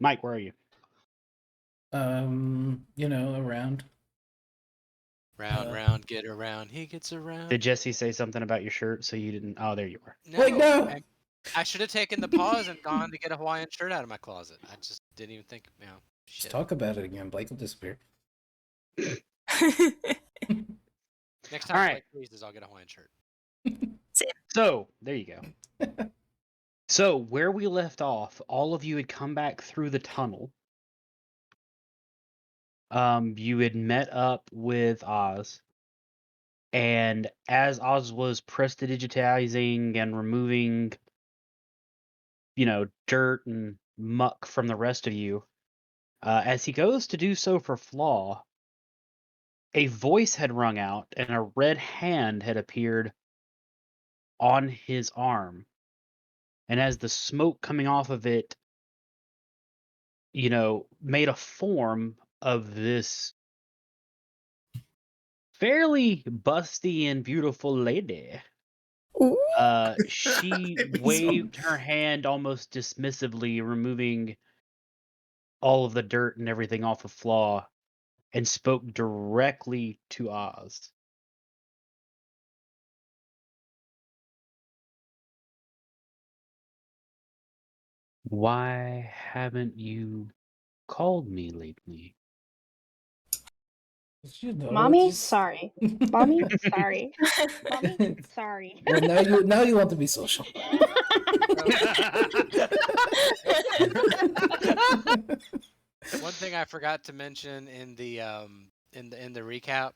Mike, where are you? Around. Round, get around. He gets around. Did Jesse say something about your shirt so you didn't? Oh, there you were. No. Wait, no! I should have taken the pause and gone to get a Hawaiian shirt out of my closet. I just didn't even think. Just Shit. talk about it again. Blake will disappear. Next time All right. Blake freezes, I'll get a Hawaiian shirt. So there you go. So where we left off, all of you had come back through the tunnel. You had met up with Oz, and as Oz was prestidigitizing and removing, dirt and muck from the rest of you, as he goes to do so for Flaw, a voice had rung out and a red hand had appeared on his arm. And as the smoke coming off of it, made a form of this fairly busty and beautiful lady. Ooh. She waved her hand almost dismissively, removing all of the dirt and everything off of Flaw, and spoke directly to Oz. Why haven't you called me lately? Mommy, sorry. Mommy, sorry. Mommy, sorry. Well, now you want to be social. One thing I forgot to mention in the recap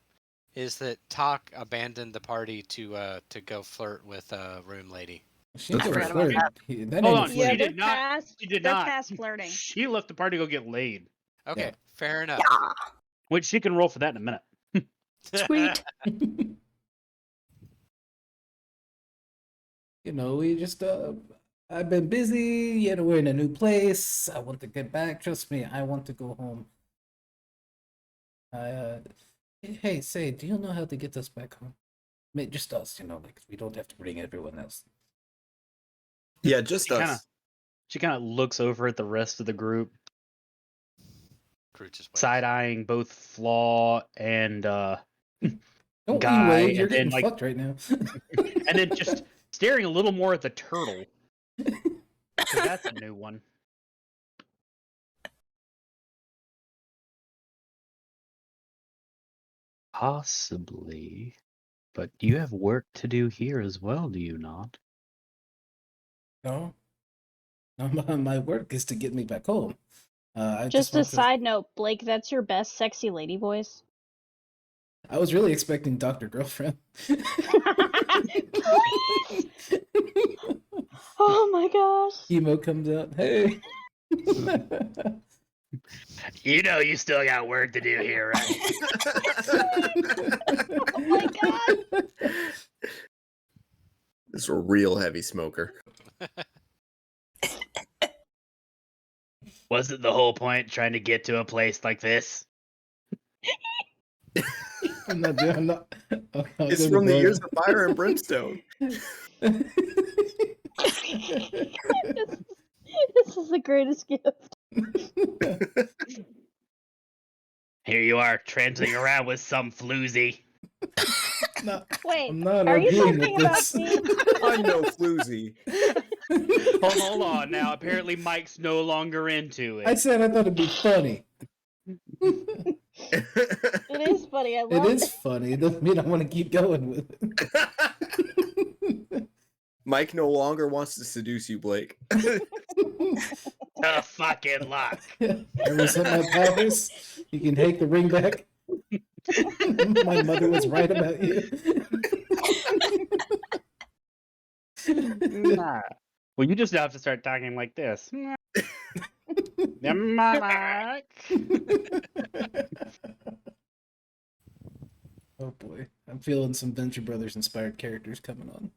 is that Talk abandoned the party to go flirt with room lady. She ain't forgot gonna about flirt. That Hold ain't on, Yeah, she they're did not. past. She did they're not. past flirting. She left the party to go get laid, Okay, Yeah. fair enough. Yeah. which she can roll for that in a minute. Sweet. We just I've been busy, we're in a new place. I want to get back. Trust me, I want to go home. Hey, say, do you know how to get us back home? I mean, just us, like we don't have to bring everyone else. Yeah, just us. She kind of looks over at the rest of the group, Crew just waits. side-eyeing both Flaw and Don't Guy, you wave, you're and then getting fucked right now. and then just staring a little more at the turtle, because that's a new one. Possibly, but you have work to do here as well, do you not? No, my work is to get me back home. I Just a want to- side note, Blake, that's your best sexy lady voice. I was really expecting Dr. Girlfriend. Please! Oh my gosh. Emo comes out. Hey. You still got work to do here, right? Oh my god. This is a real heavy smoker. Wasn't the whole point trying to get to a place like this? I'm not. It's from the years of fire and brimstone. This is the greatest gift. Here you are, transiting around with some floozy. No, Wait, I'm not are you agreeing talking with about this. me? I'm no floozy. Hold on now. Apparently Mike's no longer into I it. said I thought it'd be funny. It is funny. I It love is funny. It doesn't mean I want to keep going with it. Mike no longer wants to seduce you, Blake. Tough fucking luck. I resent my powers. You can take the ring back. My mother was right about you. Nah. Well, you just have to start talking like this. Mike. Oh boy, I'm feeling some Venture Brothers inspired characters coming on.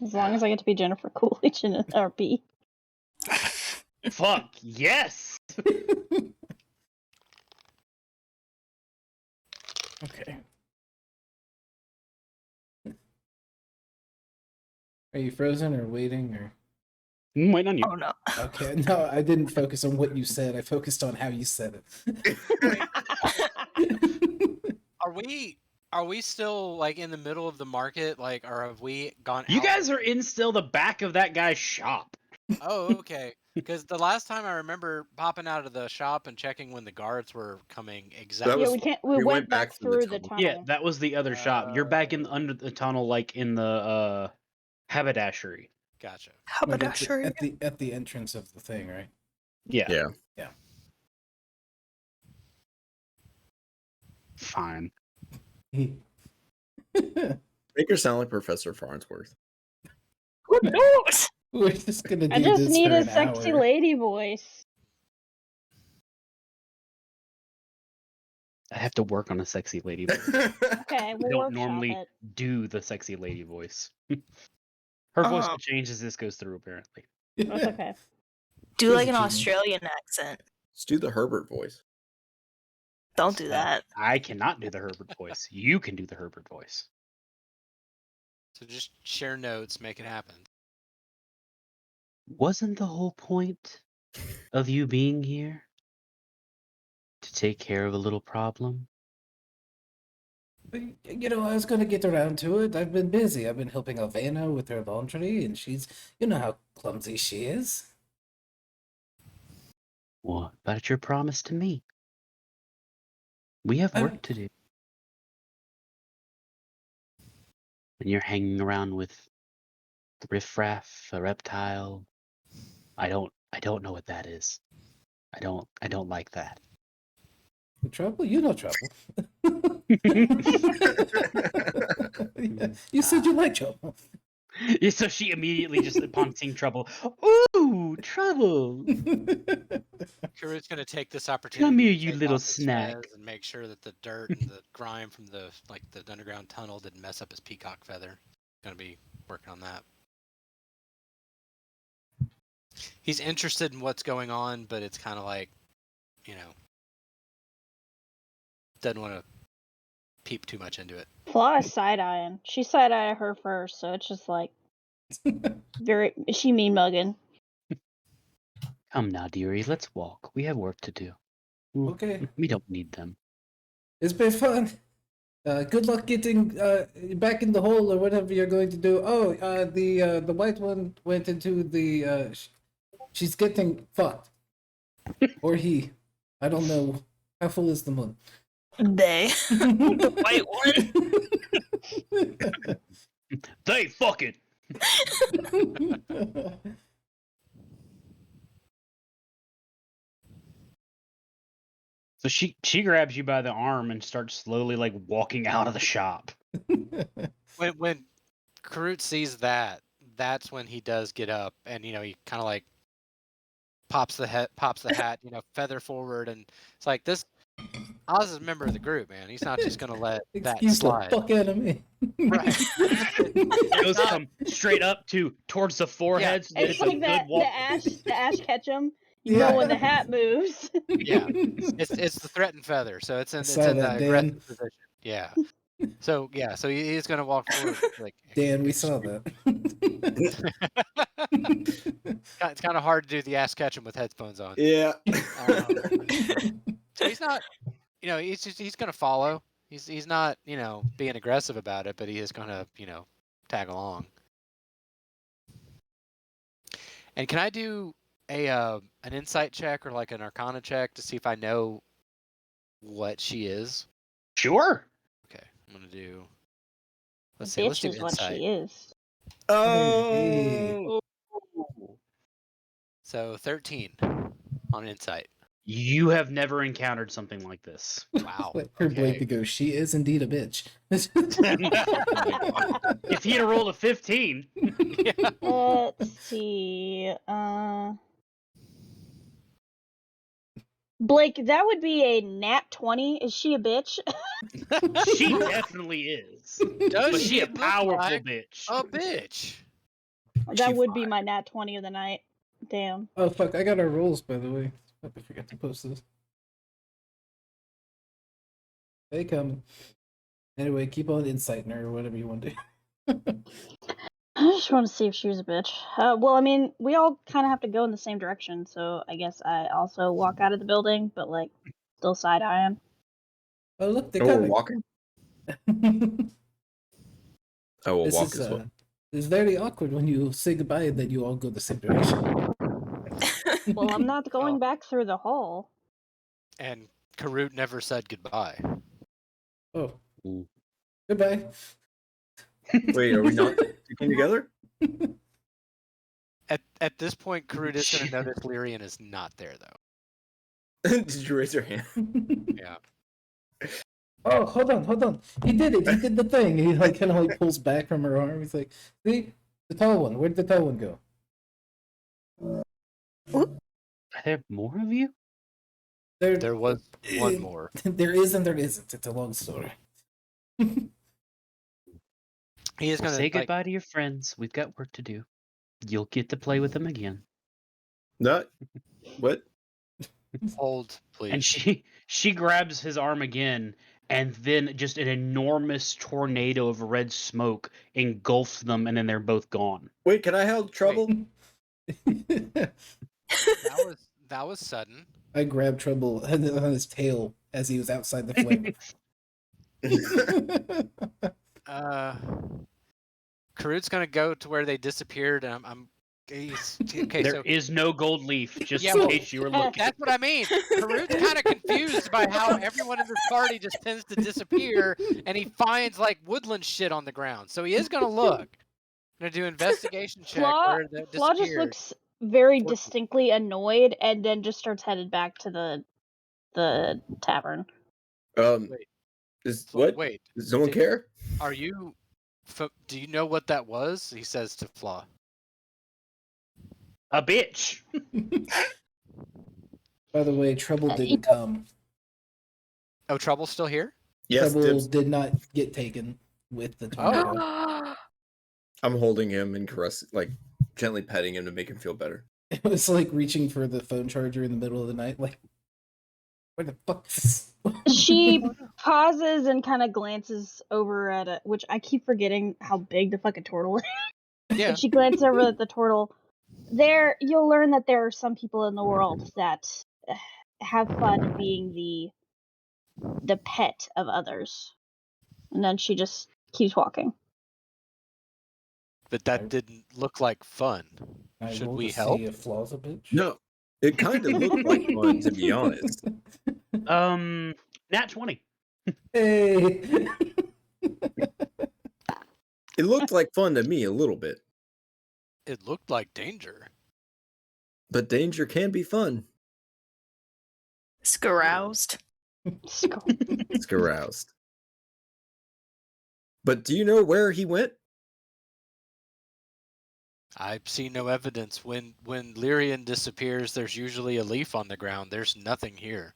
As long as I get to be Jennifer Coolidge in an RP. Fuck yes. Okay. Are you frozen or waiting or? I'm waiting on you. Oh no. Okay, no, I didn't focus on what you said. I focused on how you said it. Are we still like in the middle of the market? Like, or have we gone You out? guys are in still the back of that guy's shop. Oh, okay. Because the last time I remember popping out of the shop and checking when the guards were coming exactly. Yeah, was- we can't. We we went went back back through the through the tunnel. tunnel. Yeah, that was the other shop. You're back in under the tunnel, like in the haberdashery. Gotcha. Like Haberdashery. at the entrance of the thing, right? Yeah. Yeah. Fine. Make her sound like Professor Farnsworth. Who knows? We're just gonna do I just this need for a an sexy hour. lady voice. I have to work on a sexy lady voice. Okay, I we'll don't workshop normally it. do the sexy lady voice. Her voice Oh. will change as this goes through, apparently. That's okay. Do She's like a an genius. Australian accent. Let's do the Herbert voice. Don't do that. I cannot do the Herbert voice. You can do the Herbert voice. So just share notes, make it happen. Wasn't the whole point of you being here to take care of a little problem? You know, I was gonna get around to it. I've been busy. I've been helping Alvena with her laundry, and she's, you know how clumsy she is. What about your promise to me? We have work to do. And you're hanging around with the riffraff, a reptile. I don't know what that is. I don't like that. Trouble? You know trouble. You said you like trouble. Yeah, so she immediately just upon seeing trouble. Ooh, trouble! Karut's gonna take this opportunity here, to you take little off his snack. fez and make sure that the dirt and the grime from the underground tunnel didn't mess up his peacock feather. Gonna be working on that. He's interested in what's going on, but it's kind of like, doesn't want to peep too much into it. Flaw is side eyeing. She side eyed her first, so it's just like she mean mugging. Come now, dearie, let's walk. We have work to do. Okay. We don't need them. It's been fun. Good luck getting back in the hole or whatever you're going to do. Oh, the white one went into the. She's getting fucked, or he. I don't know. How full is the moon? They. The white one. They fucking. So she grabs you by the arm and starts slowly like walking out of the shop. When Karut sees that, that's when he does get up and he kind of like pops the hat, feather forward, and it's like this. Oz is a member of the group, man. He's not just gonna let that Excuse the slide. fuck out of me. Right. Goes from straight up towards the forehead. So that It's a like good that walk. the Ash Ketchum. You Yeah. know when the hat moves. Yeah, it's the threatened feather, so it's in saw the that, aggressive Dan. position. Yeah. So he's gonna walk forward. Like, Dan, we saw that. It's kind of hard to do the ass catch him with headphones on. Yeah. So he's not, he's gonna follow. He's not, being aggressive about it, but he is gonna, tag along. And can I do an insight check or like an arcana check to see if I know what she is? Sure. Okay, I'm gonna do. Let's see. Let's Bitch do is what insight. she is. Oh. So 13 on insight. You have never encountered something like this. Wow. Wait, her blade Okay. to go. She is indeed a bitch. If he had rolled a 15, Let's see. Blake, that would be a nat 20. Is she a bitch? she definitely is. Does But she a look powerful like bitch. a bitch? That would be my nat 20 of the night. Damn. Oh fuck! I got our rules, by the way. I forgot to post this. They come. Anyway, keep on inciting her or whatever you want to do. I just want to see if she was a bitch. Well, I mean, we all kind of have to go in the same direction, so I guess I also walk out of the building, but like, still side eyeing. Oh look, they Oh, we're kind walking? of. I will This walk is as well. it's very awkward when you say goodbye and then you all go the same direction. Well, I'm not going Oh. back through the hall. And Karut never said goodbye. Oh, Ooh. goodbye. Wait, are we not sticking together? At this point, Karut is going to notice Lyrian is not there, though. Did you raise your hand? Yeah. Oh, hold on. He did it. He did the thing. He like kind of like pulls back from her arm. He's like, see, the tall one. Where'd the tall one go? Are there more of you? There was one more. There is and there isn't. It's a long story. He is Well, going say to goodbye to your friends. We've got work to do. You'll get to play with them again. No. What? hold, please. And she grabs his arm again, and then just an enormous tornado of red smoke engulfs them, and then they're both gone. Wait, can I have trouble? That was sudden. I grabbed Trouble on his tail as he was outside the flame. Karut's gonna go to where they disappeared, and okay. There is no gold leaf, just Yeah, in well, case you were looking. That's what I mean. Karut's kind of confused by how everyone in this party just tends to disappear, and he finds like woodland shit on the ground. So he is gonna look. Gonna do investigation check Flaw, where that Flaw just disappeared. looks very Fortune. distinctly annoyed, and then just starts headed back to the tavern. Wait. What? Wait. Does someone care? Are you? Do you know what that was? He says to Flaw. A bitch. By the way, Trouble didn't come. Oh, Trouble's still here? Yes, Trouble Dibs. did not get taken with the tornado. I'm holding him and like gently petting him to make him feel better. It was like reaching for the phone charger in the middle of the night. Like, where the fuck is this? She pauses and kind of glances over at it, which I keep forgetting how big the fucking turtle is. Yeah. But she glances over at the turtle. You'll learn that there are some people in the world that have fun being the pet of others. And then she just keeps walking. But that didn't look like fun. I Should rolled we to help? see if Flaw's a bitch. No, it kind of looked like fun, to be honest. Nat 20. Hey. It looked like fun to me a little bit, It looked like danger. but danger can be fun. Scaroused. It's aroused. But do you know where he went? I've seen no evidence. When Lyrian disappears, there's usually a leaf on the ground. There's nothing here.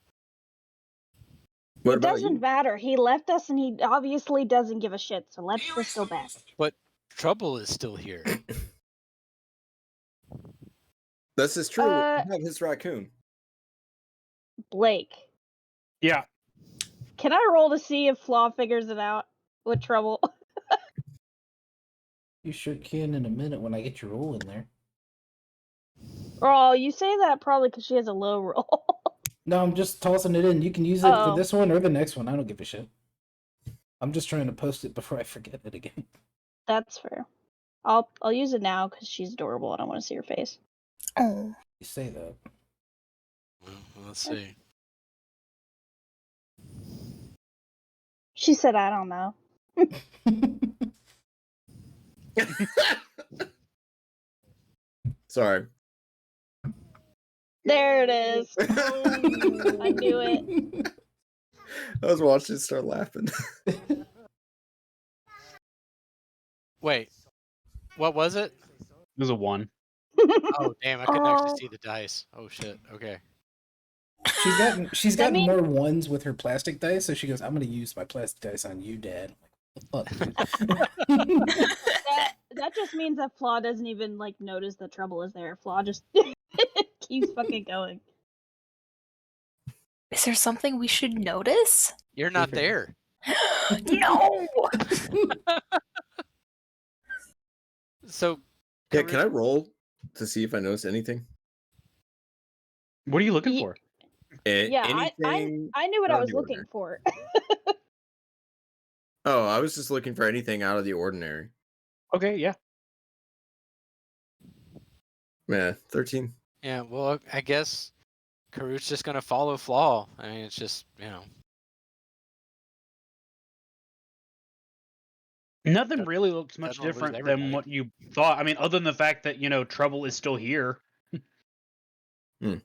What It about doesn't you? matter. He left us and he obviously doesn't give a shit, so let's just go back. But Trouble is still here. This is true. I have his raccoon. Blake, Yeah. can I roll to see if Flaw figures it out with Trouble? You sure can in a minute when I get your roll in there. Oh, you say that probably because she has a low roll. No, I'm just tossing it in. You can use it for Oh. this one or the next one. I don't give a shit. I'm just trying to post it before I forget it again. That's fair. I'll use it now because she's adorable and I want to see her face. Oh. You say that. Well, let's see. She said, "I don't know." Sorry. There it is. I knew it. I was watching it start laughing. Wait. What was it? It was a 1. Oh, damn. I couldn't actually see the dice. Oh, shit. Okay. She's That gotten mean- more ones with her plastic dice, so she goes, "I'm gonna use my plastic dice on you, Dad." I'm like, what the fuck, dude? That just means that Flaw doesn't even like notice the Trouble is there. Flaw just keeps fucking going. Is there something we should notice? You're not there. No! So, Yeah, can I Karuk- roll to see if I notice anything? What are you looking Ye- for? Yeah, Anything I knew what I out of was the looking ordinary? for. Oh, I was just looking for anything out of the ordinary. Okay, yeah. Yeah, 13. Yeah, well, I guess Karut's just gonna follow Flaw. I mean, it's just Nothing Doesn't- really looks much doesn't wanna lose different than everybody. what you thought. I mean, other than the fact that, Trouble is still here. Hmm.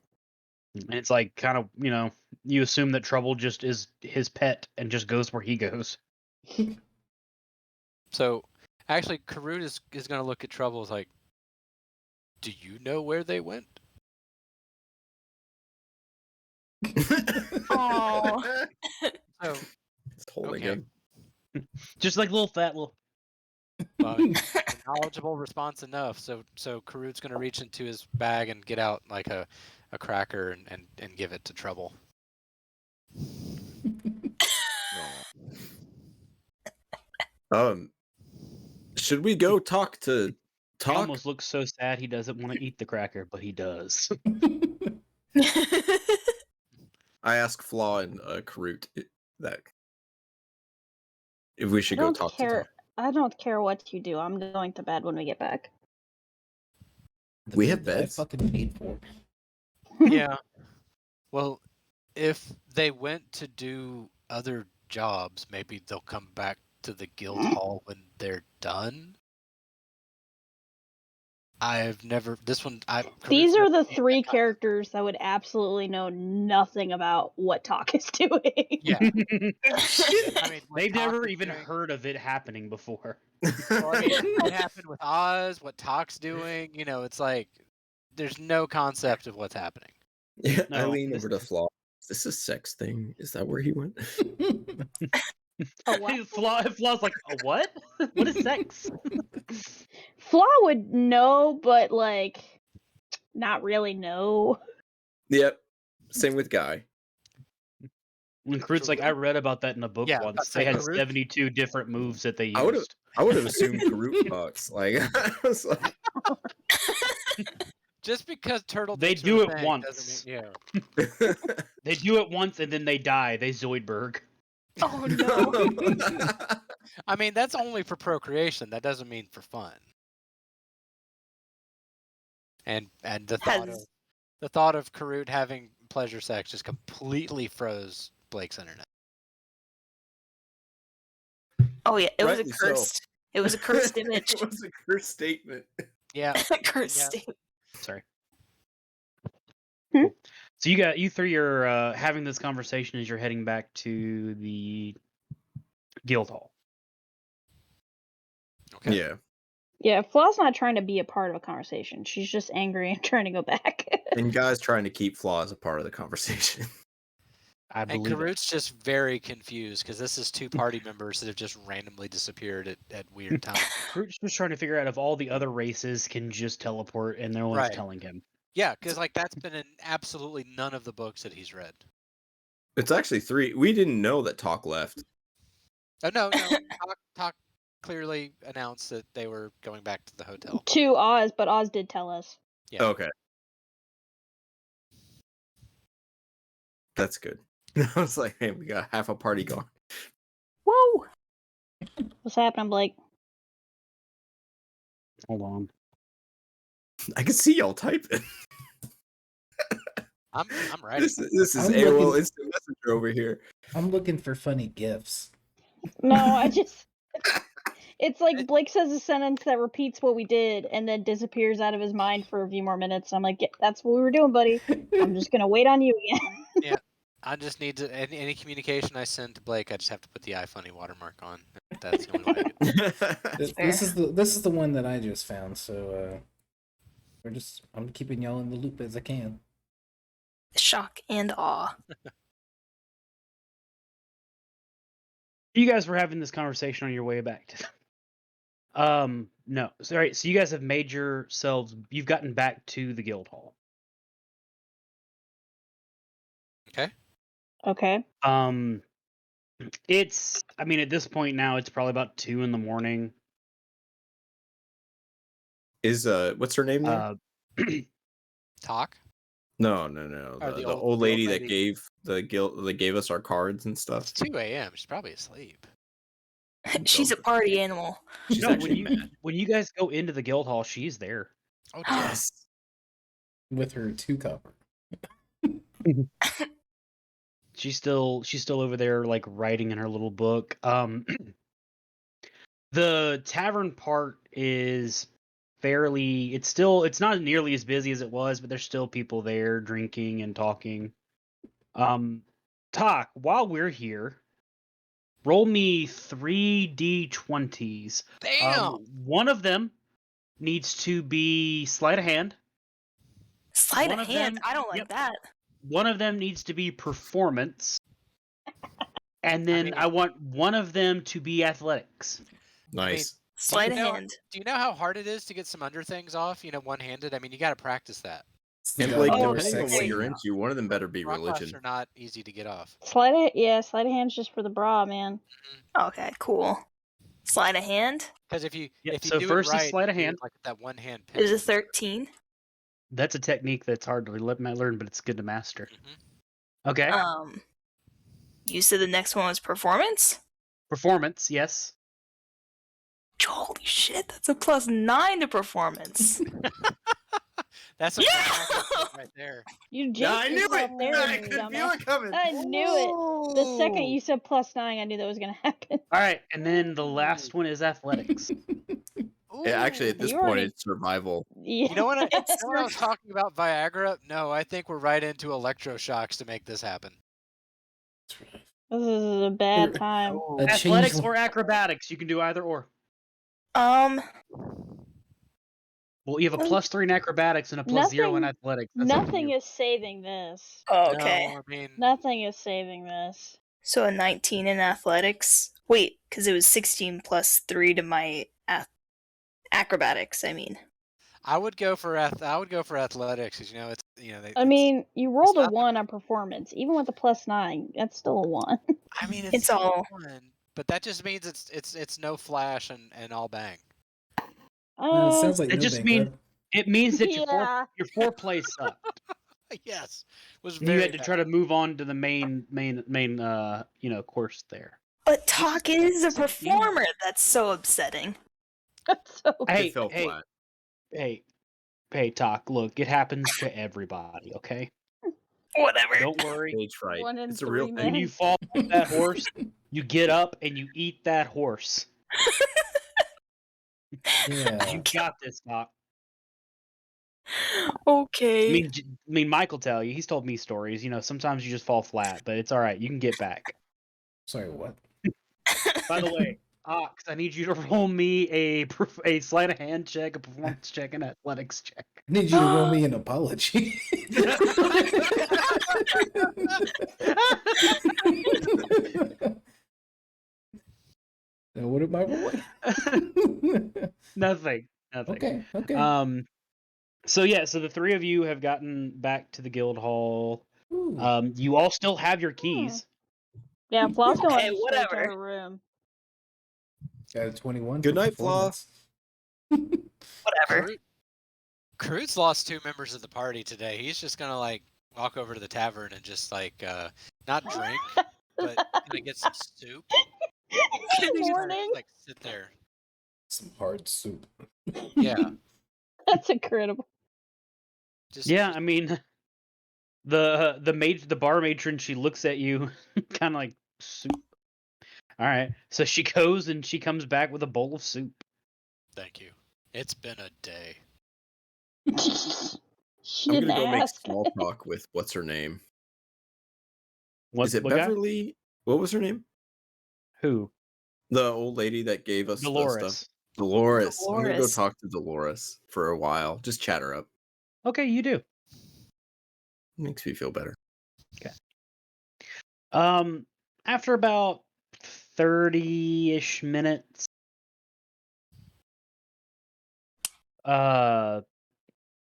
And it's like kind of, you assume that Trouble just is his pet and just goes where he goes. So, actually, Karut is gonna look at Trouble as like, do you know where they went? Aw. So, It's holding Okay. him. Just like little fat little. well, a knowledgeable response enough. So Karut's gonna reach into his bag and get out like a cracker and give it to Trouble. Should we go talk to He talk? almost looks so sad he doesn't want to eat the cracker, but he does. I ask Flaw and Karut that if we I should go don't talk to care. Tom. I don't care what you do. I'm going to bed when we get back. The We bed have that beds? I fucking paid for. Yeah. Well, if they went to do other jobs, maybe they'll come back to the guild hall when they're done. I've never this one. These Karut's are never the seen three that kind of- characters that would absolutely know nothing about what Talk is doing. Yeah. I mean, what They've Talk never is even doing- heard of it happening before. Well, I mean, what happened with Oz, what Talk's doing, it's like there's no concept of what's happening. Yeah, I No, lean this over to Flaw. Is this a sex thing? Is that where he went? A what? Flaw's like, a what? What is sex? Flaw would know, but not really know. Yep. Same with Guy. And Karut's like, I read about that in a book Yeah, once. I'd They say had Karut- 72 different moves that they I would have used. assumed Karut fucks. Like I was like Just because turtle They dicks do are a it thing once. doesn't mean They do it once and then they die. They Zoidberg. Oh no. I mean, that's only for procreation. That doesn't mean for fun. And the thought of Karut having pleasure sex just completely froze Blake's internet. Oh yeah, it was a Rightly so. cursed. It was a cursed image. It was a cursed statement. Yeah. Cursed. Yeah. Sorry. Hmm? So you three are having this conversation as you're heading back to the guild hall. Okay. Yeah. Yeah, Flaw's not trying to be a part of a conversation. She's just angry and trying to go back. And Guy's trying to keep Flaw as a part of the conversation. I And believe it. Karut's just very confused because this is two party members that have just randomly disappeared at weird times. Karut's just trying to figure out if all the other races can just teleport, and no one's Right. telling him. Yeah, because that's been in absolutely none of the books that he's read. It's actually 3. We didn't know that Talk left. Oh no. Talk clearly announced that they were going back to the hotel. To Oz, but Oz did tell us. Yeah. Okay. That's good. I was like, hey, we got half a party gone. Whoa! What's happening, Blake? Hold on. I can see y'all typing. I'm ready. This is I'm AOL looking- Instant Messenger over here. I'm looking for funny gifs. No, I just. It's like Blake says a sentence that repeats what we did and then disappears out of his mind for a few more minutes. I'm like, yeah, that's what we were doing, buddy. I'm just gonna wait on you again. I just need to any communication I send to Blake, I just have to put the iFunny watermark on. That's the only way. I get This is the one that I just found. So I'm keeping y'all in the loop as I can. Shock and awe. You guys were having this conversation on your way back to. No. Sorry. So you guys have made yourselves. You've gotten back to the guild hall. Okay. Okay. It's. I mean, at this point now, it's probably about 2 in the morning. Is what's her name there? Uh, Talk? No. Or The the old old lady that lady? gave the guild that gave us our cards and It's stuff. 2 a.m. She's probably asleep. She's a party animal. She's no, actually mad. when you guys go into the guild hall, she's there. Oh, damn. Yes. With her 2 copper. She's still over there like writing in her little book. The tavern part is it's not nearly as busy as it was, but there's still people there drinking and talking. Talk, while we're here, roll me 3d20s. Damn! One of them needs to be sleight of hand. Sleight One of of hand. them- I don't like yep. that. One of them needs to be performance. And then mean- I want one of them to be athletics. Nice. Sleight of know- hand. Do you know how hard it is to get some under things off, one-handed? I mean, you got to practice that. And Yeah, Blake, more depending on what sexy. you're into, one of them better be Rock claps religion. are not easy to get off. Sleight of hand's just for the bra, man. Okay, cool. Sleight of hand Because if you Yep, if you so do first it is right, sleight of you do hand. like that one-hand is a pistol. 13. That's a technique that's hard to learn, but it's good to master. Mhm. Okay. You said the next one was performance? Performance, yes. Holy shit, that's a +9 to performance. That's a Yeah! right there. You jinxed Yeah, I knew yourself it. there, I you could feel dumbass. it coming. I knew it. The second you said +9, I knew that was gonna happen. All right, and then the last one is athletics. Yeah, actually, at Ooh, this you point, already- it's survival. Yeah. You know what? It's You know what I was talking about Viagra? No, I think we're right into electroshocks to make this happen. This is a bad time. A Athletics change- or acrobatics, you can do either or. Well, you have a +3 in acrobatics and a +0 in Nothing- athletics. That's up to Nothing you. is saving this. okay. No, I mean, Nothing is saving this. So a 19 in athletics. Wait, because it was 16 +3 to my acrobatics, I mean. I would go for athletics because it's I mean, you rolled a not the- 1 on performance. Even with the +9, that's still a 1. I mean It's all- fun, but that just means it's no flash and all bang. it sounds like It no just bank means rub. it means that Yeah. your foreplay sucked. Yes, was And very you had to bad. try to move on to the main course there. But Talk is a it's a game. performer. That's so upsetting. That's so Hey, It fell hey, flat. hey, Talk. Look, it happens to everybody. Okay, Whatever. don't worry. Stage fright. 1 in It's a real 3 thing. When you men. fall off that horse, you get up and you eat that horse. Yeah. You got this, Doc. Okay. I mean, Mike will tell you. He's told me stories. Sometimes you just fall flat, but it's all right. You can get back. Sorry, what? By the way, Ox, I need you to roll me a sleight of hand check, a performance check, and athletics check. I need you to roll me an apology. Now, what am I rolling? Nothing. Okay. So the three of you have gotten back to the guild hall. Ooh. You all still have your keys. Yeah, Flaw's going Okay, straight to whatever. her room. Got a 21. Good for night, Flaw. performance. Whatever. Cruz lost 2 members of the party today. He's just gonna walk over to the tavern and just not drink, but gonna get some soup. Good He's gonna morning. just, sit there. Some hard soup. Yeah. That's incredible. Just Yeah, I mean, the bar matron, she looks at you, kind of like soup. All right, so she goes and she comes back with a bowl of soup. thank you. It's been a day. She I'm didn't gonna go make ask. small talk with what's her name? What, Is it what guy? Beverly? What was her name? Who? The old lady that gave us the stuff. Dolores. Dolores. I'm gonna go Dolores. talk to Dolores for a while. Just chat her up. Okay, you do. Makes me feel better. After about 30-ish minutes,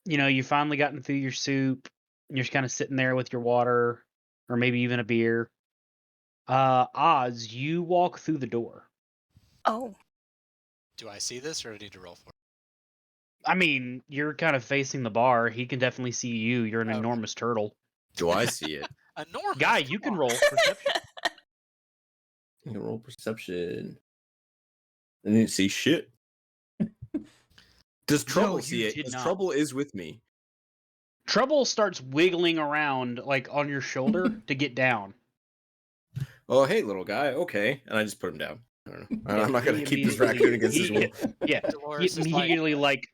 you finally gotten through your soup. And you're just kind of sitting there with your water, or maybe even a beer. Oz, you walk through the door. Oh. Do I see this or do I need to roll for it? I mean, you're kind of facing the bar. He can definitely see you. You're an Okay. enormous turtle. Do I see it? Enormous. Guy, you can roll perception. You can roll perception. I didn't see shit. Does Trouble No, see you it? did Because not. Trouble is with me. Trouble starts wiggling around like on your shoulder to get down. Oh, hey, little guy. Okay, and I just put him down. I don't know. Yeah, I'm not gonna he keep this immediately- raccoon against his he- will. Yeah, he Dolores is like, immediately like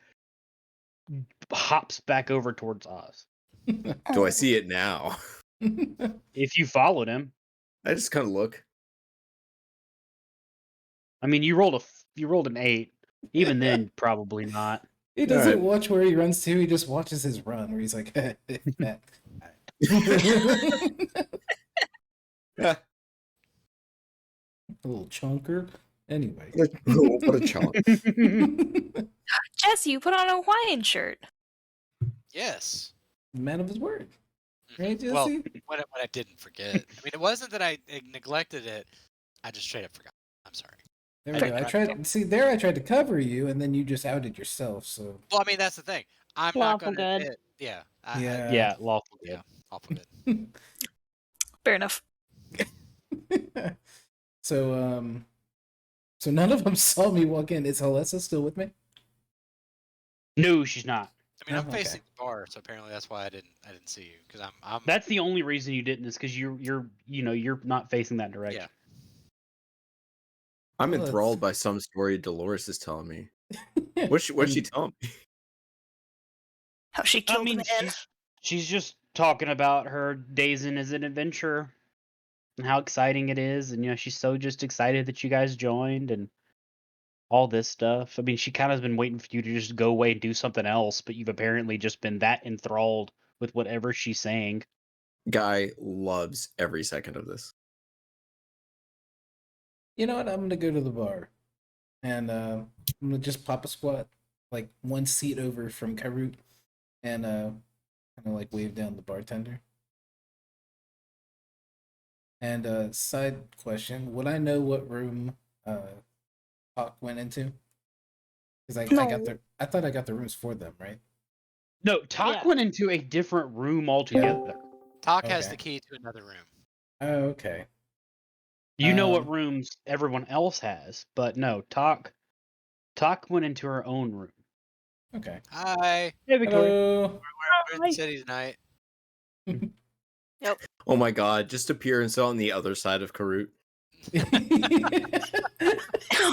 hops back over towards Oz. Do I see it now? If you followed him, I just kind of look. I mean, you rolled an 8. Even then, probably not. He doesn't Alright. watch where he runs to. He just watches his run, where he's like, Yeah. a little chunker. Anyway. What a chomp. Jesse, you put on a Hawaiian shirt. yes. Man of his word. Right, Jesse? Well, when I didn't forget. I mean, it wasn't that I neglected it. I just straight up forgot. I'm sorry. There we I go. I did tried. See, there I tried to cover you, and then you just outed yourself. So Well, I mean, that's the thing. I'm Lawful not going to good. admit. Yeah. yeah. Yeah, lawful good. Yeah. Awful good. Fair enough. So so none of them saw me walk in. Is Halessa still with me? No, she's not. I mean, I'm Oh, okay. facing the bar, so apparently that's why I didn't see you because I'm That's the only reason you didn't is because you're not facing that direction. I'm Well, enthralled by some story Dolores is telling me. What's she telling me? How she killed I mean, a man. she's just talking about her days in as an adventurer and how exciting it is, and she's so just excited that you guys joined and all this stuff. I mean, she kind of has been waiting for you to just go away and do something else, but you've apparently just been that enthralled with whatever she's saying. Guy loves every second of this. You know what? I'm gonna go to the bar, and I'm gonna just pop a squat, like one seat over from Karut, and kind of like wave down the bartender. And side question: would I know what room Hawk went into? Because I got No. I thought I got the rooms for them, right? No, Talk Yeah. went into a different room altogether. Talk has Okay. the key to another room. Oh, okay. You know what Um, rooms everyone else has, but no, Talk went into her own room. Okay. Hi. Hey, Victoria. Hello. We're in the city tonight. Oh my god, just appearance on the other side of Karut. At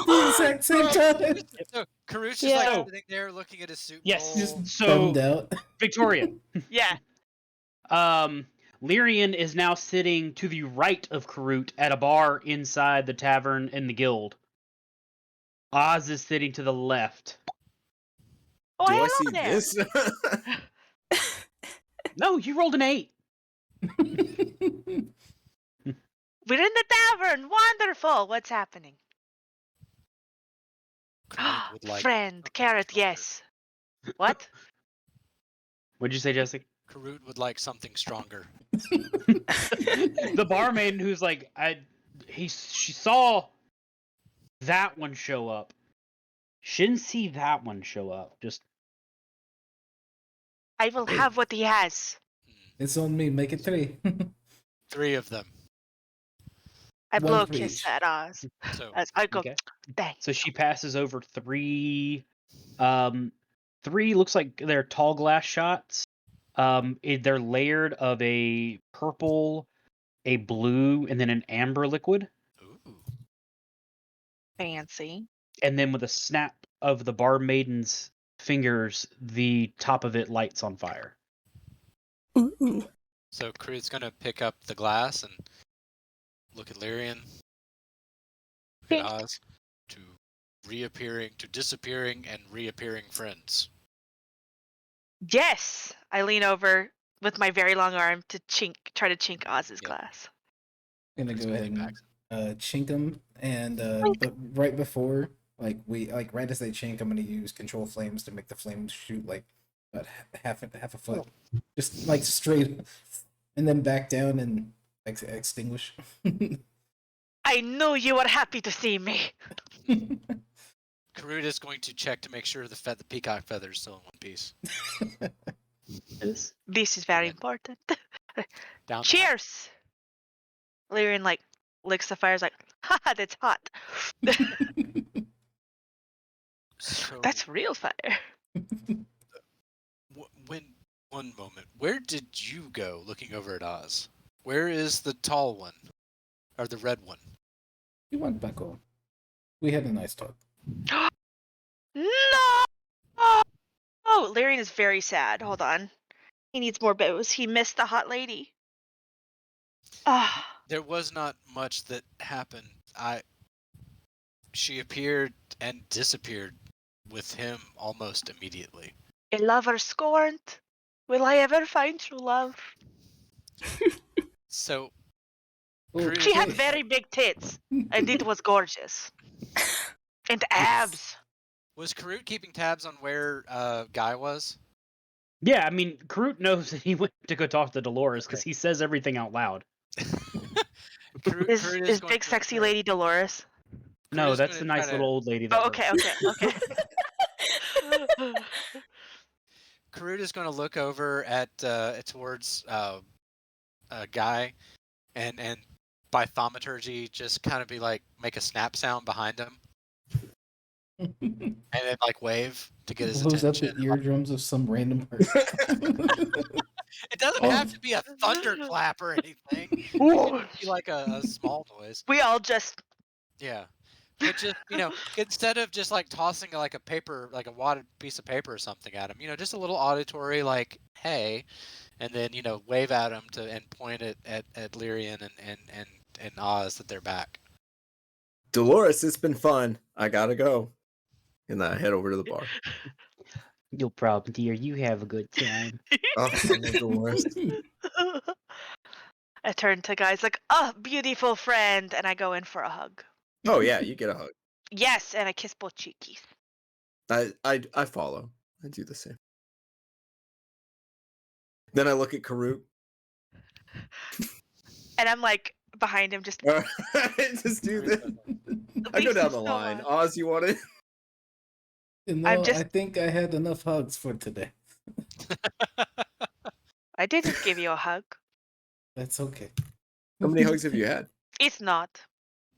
the exact same time. So Karut's just Yeah. like sitting there looking at his soup Yes. bowl. Just So- bummed out. Victoria. Yeah. Lyrian is now sitting to the right of Karut at a bar inside the tavern in the guild. Oz is sitting to the left. Oh, Do hello I see there. this? No, you rolled an 8. We're in the tavern. Wonderful. What's happening? Karut would like Friend, something carrot, stronger. yes. What? What'd you say, Jesse? Karut would like something stronger. The barmaid who's like, she saw that one show up. She didn't see that one show up. Just I will have what he has. It's on me. Make it 3. 3 of them. I One blow a for kiss each. at Oz. So As I go, okay. thanks. So she passes over 3. 3 looks like they're tall glass shots. They're layered of a purple, a blue, and then an amber liquid. ooh. Fancy. And then with a snap of the barmaiden's fingers, the top of it lights on fire. Ooh. So Karut's gonna pick up the glass and look at Lyrian. Look at Oz. To disappearing and reappearing friends. Yes. I lean over with my very long arm to try to chink Oz's Yep. glass. Gonna Karut's go gonna ahead lean and back. chink them, and but right before, right as they chink, I'm gonna use control flames to make the flames shoot like about half a foot, just like straight, and then back down and extinguish. I knew you were happy to see me. Karut is going to check to make sure the peacock feather is still in one piece. This is very Yeah. important. Down the Cheers! Lyrian like licks the fire. Is like, haha, that's hot. So That's real fire. one moment. Where did you go looking over at Oz? Where is the tall one? Or the red one? We went back home. We had a nice talk. No! Oh, Lyrian is very sad. Hold on. He needs more bows. He missed the hot lady. Ah. There was not much that happened. She appeared and disappeared with him almost immediately. A lover scorned. Will I ever find true love? So Okay. She had very big tits, and it was gorgeous. And abs. was Karut keeping tabs on where Guy was? Yeah, I mean, Karut knows that he went to go talk to Dolores because Okay. he says everything out loud. Karut Is going big to sexy try- lady Dolores? No, is that's gonna the nice try little to- old lady that Oh, works. okay. Karut is going to look over at towards Guy, and by thaumaturgy just kind of be like make a snap sound behind him, and then like wave to get his Blows up attention. the eardrums of some random person. It doesn't Oh. have to be a thunderclap or anything. It Ooh. can be like a small noise. We all just Yeah. But just, instead of just like tossing like a paper, like a wadded piece of paper or something at him, just a little auditory like, hey, and then, wave at him and point it at Lyrian and Oz that they're back. Dolores, it's been fun. I gotta go. And then I head over to the bar. No problem, dear. You have a good time. Oh, I love Dolores. I turn to guys like, oh, beautiful friend, and I go in for a hug. Oh yeah, you get a hug. Yes, and I kiss both cheekies. I follow. I do the same. Then I look at Karut. And I'm like behind him, just Just do this. I go This down is the so line. hot. Oz, you want it? No, just- I think I had enough hugs for today. I didn't give you a hug. That's okay. How many hugs have you had? It's not.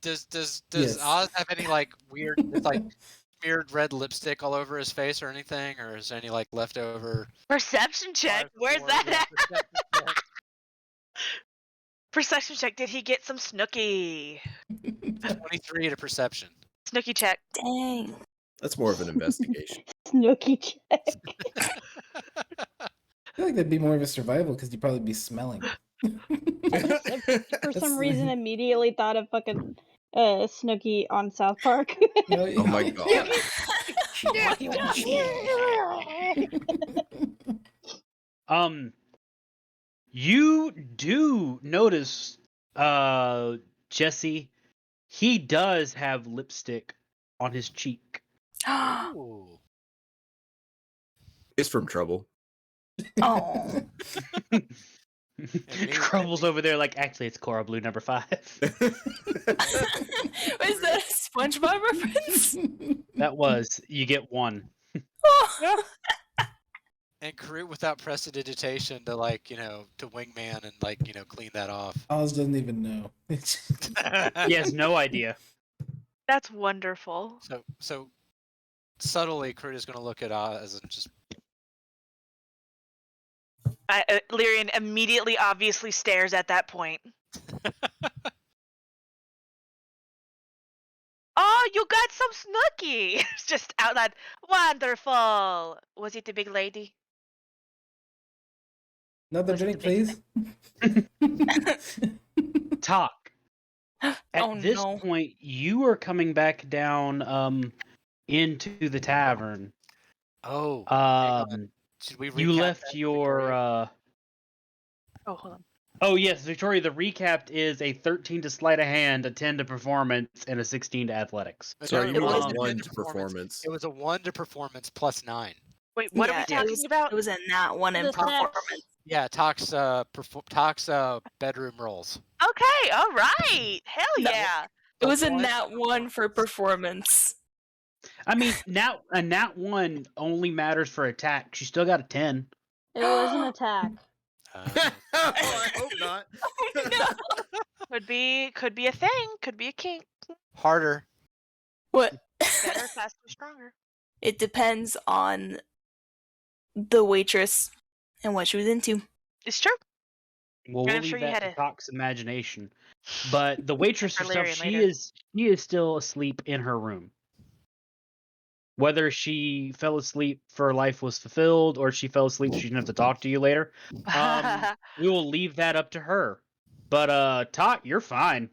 Does Yes. Oz have any like weird like smeared red lipstick all over his face or anything, or is there any like leftover? Perception check. Where's that at? Perception check. Did he get some Snooki? 23 to perception. Snooki check. Dang. That's more of an investigation. Snooky check. I feel like that'd be more of a survival because you'd probably be smelling. For some reason, immediately thought of fucking Snooki on South Park. Oh my god. You do notice, Jesse, he does have lipstick on his cheek. Ooh. It's from Trouble. Oh. Crumble's over there like, actually, it's Coral Blue number 5. Is that a SpongeBob reference? That was, you get one. And Karut without prestidigitation to like, to wingman and like, clean that off. Oz doesn't even know. He has no idea. That's wonderful. So subtly, Karut is going to look at Oz and just. Lyrian immediately obviously stares at that point. Oh, you got some Snooki! It's just out loud. Wonderful! Was it a big lady? Another Was it drink, the big please. Talk. At Oh, this no. point, you are coming back down into the tavern. Oh. hang on. Should we You recap left that, your Victoria? Oh, hold on. Oh yes, Victoria, the recap is a 13 to sleight of hand, a 10 to performance, and a 16 to athletics. Sorry, No, you it rolled wasn't a a 1 10 to performance. It was a 1 to performance plus 9. Wait, what are we Yeah, talking about? It was a nat one in The stats. performance. Yeah, Talk's bedroom rolls. Okay, all right. Hell No. yeah. It was a One- nat one for performance. I mean, now a nat 1 only matters for attack. She still got a 10. It was an attack. Oh, I hope not. Could be a thing. Could be a kink. Harder. What? Better, faster, stronger. It depends on the waitress and what she was into. It's true. Well, And we'll I'm sure leave you that had to a Doc's imagination. But the waitress for herself, Lyrian she later. is still asleep in her room. Whether she fell asleep for life was fulfilled, or she fell asleep, she didn't have to talk to you later. We will leave that up to her. But Tot, you're fine.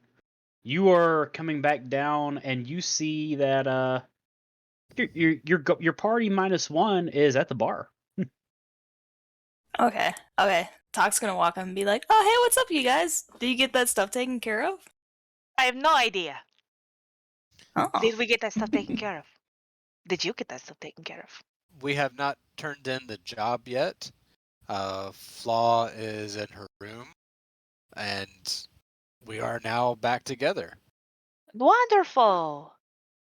You are coming back down, and you see that your party -1 is at the bar. Okay. Talk's gonna walk up and be like, "Oh, hey, what's up, you guys? Did you get that stuff taken care of?" I have no idea. Oh. Did we get that stuff taken care of? Did you get that stuff taken care of? We have not turned in the job yet. Flaw is in her room, and we are now back together. Wonderful.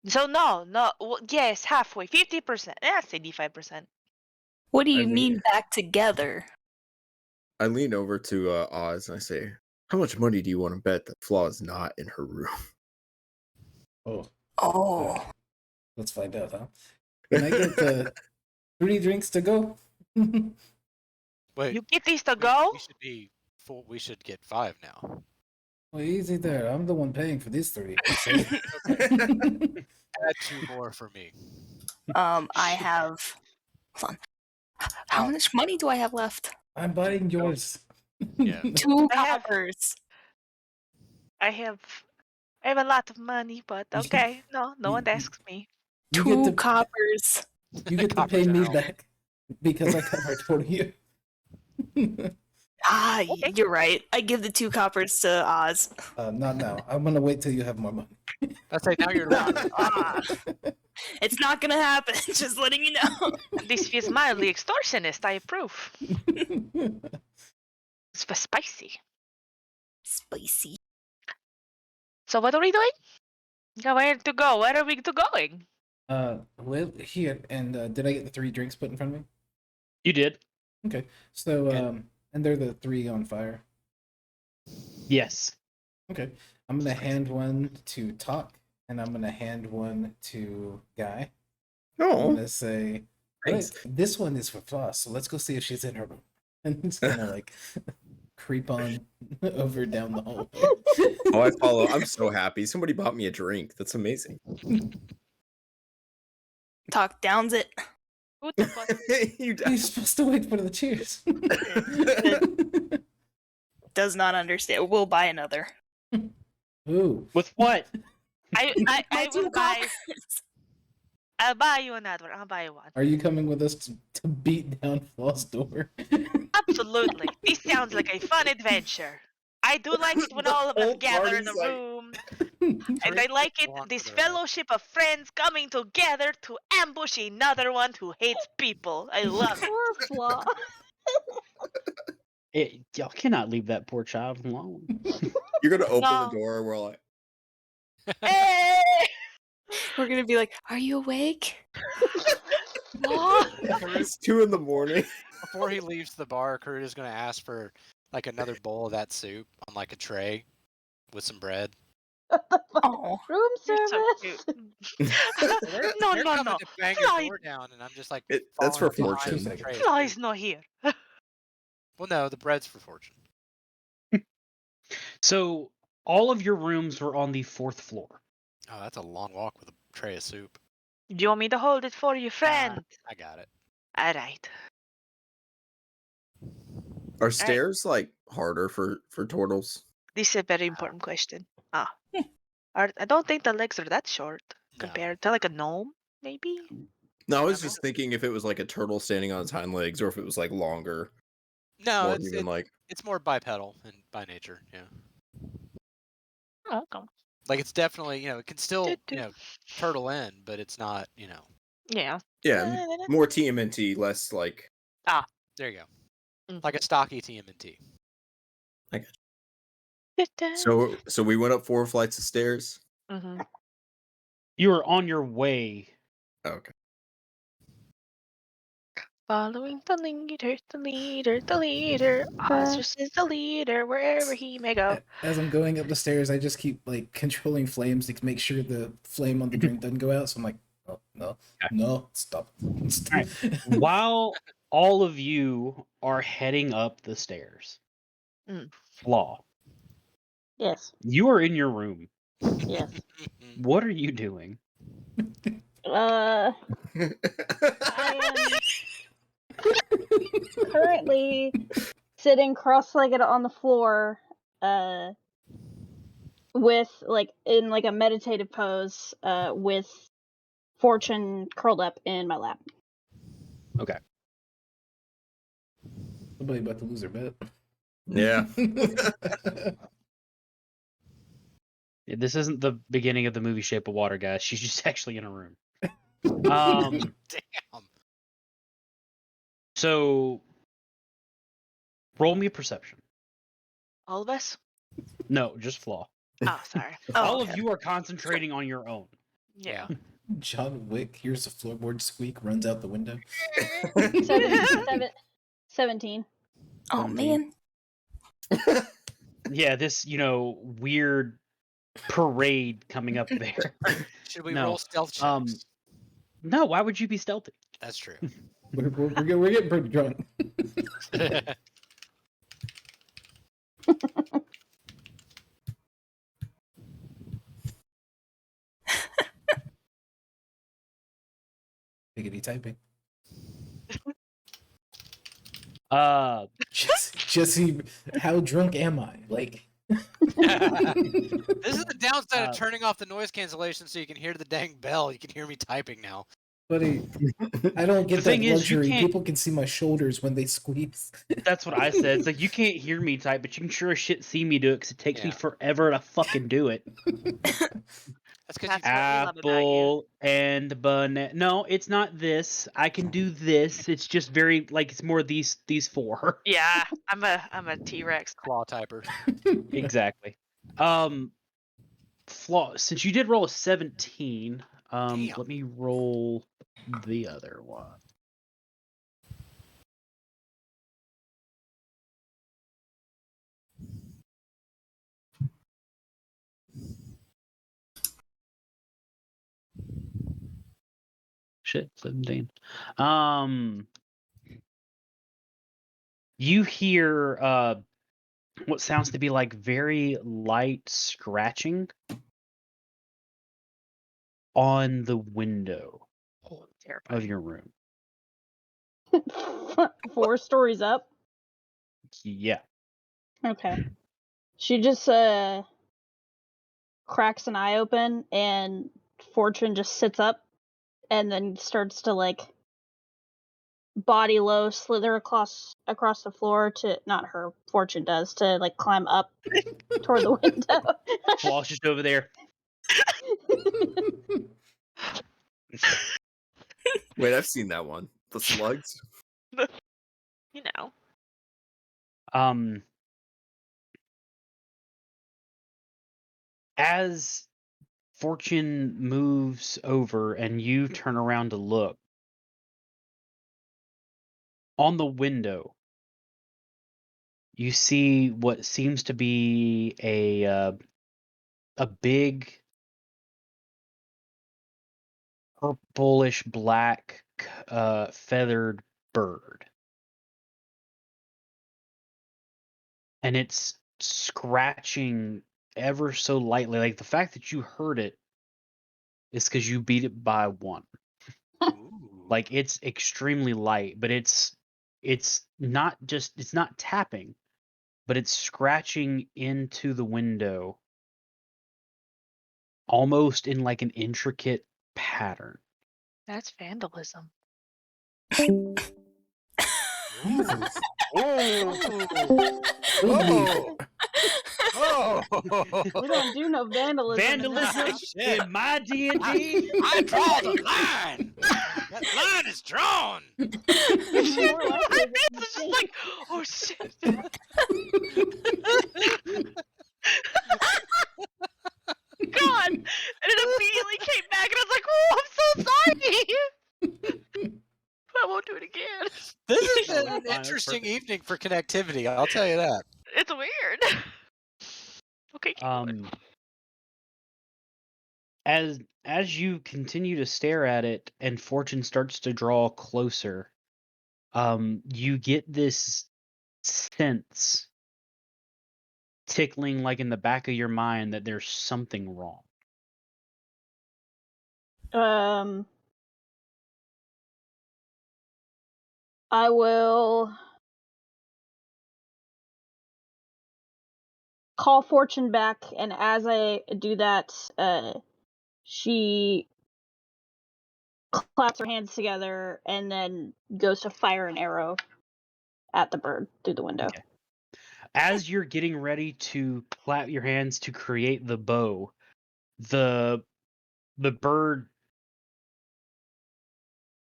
So yes, halfway, 50%. That's 85%. What do you I mean- mean back together? I lean over to Oz and I say, "How much money do you want to bet that Flaw is not in her room?" Oh, Oh. let's find out, huh? Can I get 3 drinks to go? Wait, You get these to go? we should be full. We should get 5 now. Well, easy there. I'm the one paying for these 3. Add 2 more for me. I have. Hold on. How much money do I have left? I'm buying yours. Yeah. 2 I have- coppers. I have a lot of money, but okay. No one asks me. You 2 get to coppers. you get to Copper pay me General. back because I covered for you. Ah, Okay. you're right. I give the 2 coppers to Oz. Not now. I'm gonna wait till you have more money. That's like now you're lying. It's not gonna happen. Just letting you know. This feels mildly extortionist. I approve. It's spicy. Spicy. So what are we doing? Where to go? Where are we going? Well, here, and did I get the 3 drinks put in front of me? You did. Okay, so and they're the 3 on fire. Yes. Okay, I'm gonna hand one to Talk, and I'm gonna hand one to Guy. I'm Oh, gonna say, thanks. "Alright, this one is for Floss, so let's go see if she's in her room." And it's kind of like creep on over down the hallway. Oh, I follow. I'm so happy. Somebody bought me a drink. That's amazing. Talk downs it. Who the fuck? You You're supposed to wait for the cheers. Does not understand. We'll buy another. Ooh. With what? I My will 2 buy. coppers. I'll buy you another. I'll buy you one. Are you coming with us to beat down Floss' door? Absolutely. This sounds like a fun adventure. I do like it when The all of us whole gather in a party's like- room. And I like it, Walk this to the right. fellowship of friends coming together to ambush another one who hates people. I love it. Poor Flaw. Y'all cannot leave that poor child alone. You're gonna open No. the door. We're like, Hey! We're gonna be like, "Are you awake?" What? it's 2 in the morning. Before he leaves the bar, Kurt is going to ask for like another bowl of that soup on like a tray with some bread. Oh, Room You're so service. cute. No, They're no, coming no. to bang Fly. your door down, and I'm just like, That's for falling behind Fortune. the tray of Flaw soup. is not here. Well, no, the bread's for Fortune. So all of your rooms were on the 4th floor. Oh, that's a long walk with a tray of soup. Do you want me to hold it for you, friend? I got it. Alright. Are stairs like harder for turtles? This is a very important question. I don't think the legs are that short No. compared to like a gnome, maybe? No, I was Yeah, just thinking if it was like a turtle standing on its hind legs, or if it was like longer, No, or it's even like. it's more bipedal and by nature. Yeah, Oh, okay. like it's definitely it can still Do-do. turtle in, but it's not Yeah. Yeah, more TMNT, less like. there you go, Mhm. like a stocky TMNT. So we went up 4 flights of stairs. Mhm. You were on your way Okay. Following the leader, the leader, the leader. Oz just is the leader wherever he may go. As I'm going up the stairs, I just keep like controlling flames to make sure the flame on the drink doesn't go out. So I'm like, oh no, no, stop. Alright. While all of you are heading up the stairs, Mm. Flaw, Yes. you are in your room. Yes. What are you doing? I am currently sitting cross-legged on the floor, with in a meditative pose, with Fortune curled up in my lap. Okay. Somebody about to lose their bet. Yeah. Yeah, this isn't the beginning of the movie Shape of Water, guys. She's just actually in a room. Um. Damn. So, roll me a perception. All of us? No, just Flaw. Oh, sorry. All okay. of you are concentrating on your own. Yeah. John Wick hears the floorboard squeak, runs out the window. 17. Oh 17. man. Yeah, this weird parade coming up there. Should we No, roll stealth checks? No, why would you be stealthy? That's true. We're getting pretty drunk. Biggity typing. Jesse, how drunk am I? Like, This is the downside of turning off the noise cancellation so you can hear the dang bell. You can hear me typing now. buddy, I don't get The that thing is, you luxury. can't- People can see my shoulders when they squeeze. That's what I said. It's like you can't hear me type, but you can sure as shit see me do it because it takes me Yeah. forever to fucking do it. That's because That's what we love about you. Apple and banana. No, it's not this. I can do this. It's just very it's more these four. Yeah, I'm a T-Rex. claw typer. Exactly. Flaw. Since you did roll a 17, Damn. let me roll the other one. Shit, 17. You hear what sounds to be like very light scratching on the window Oh, terrifying. of your room. 4 stories up. Yeah. Okay. She just cracks an eye open, and Fortune just sits up and then starts to body low slither across the floor to, not her, Fortune does, to climb up toward the window. Flaw's just over there. Wait, I've seen that one. The slugs. You know. As Fortune moves over and you turn around to look, on the window, you see what seems to be a big purplish black feathered bird. And it's scratching ever so lightly. Like the fact that you heard it is because you beat it by 1. Ooh. Like it's extremely light, but it's not tapping, but it's scratching into the window almost in an intricate pattern. That's vandalism. Jesus. Oh. Oh. We don't do no vandalism. Vandalism Shit. in my D&D. I draw the line. That line is drawn. More likely than you It's just think. like, oh shit. God! And it immediately came back, and I was like, oh, I'm so sorry! interesting perfect. evening for connectivity. I'll tell you that. It's weird. Okay, keep going. As you continue to stare at it and fortune starts to draw closer, you get this sense tickling like in the back of your mind that there's something wrong. I will call Fortune back, and as I do that, she claps her hands together and then goes to fire an arrow at the bird through the window. Okay. As you're getting ready to clap your hands to create the bow, the bird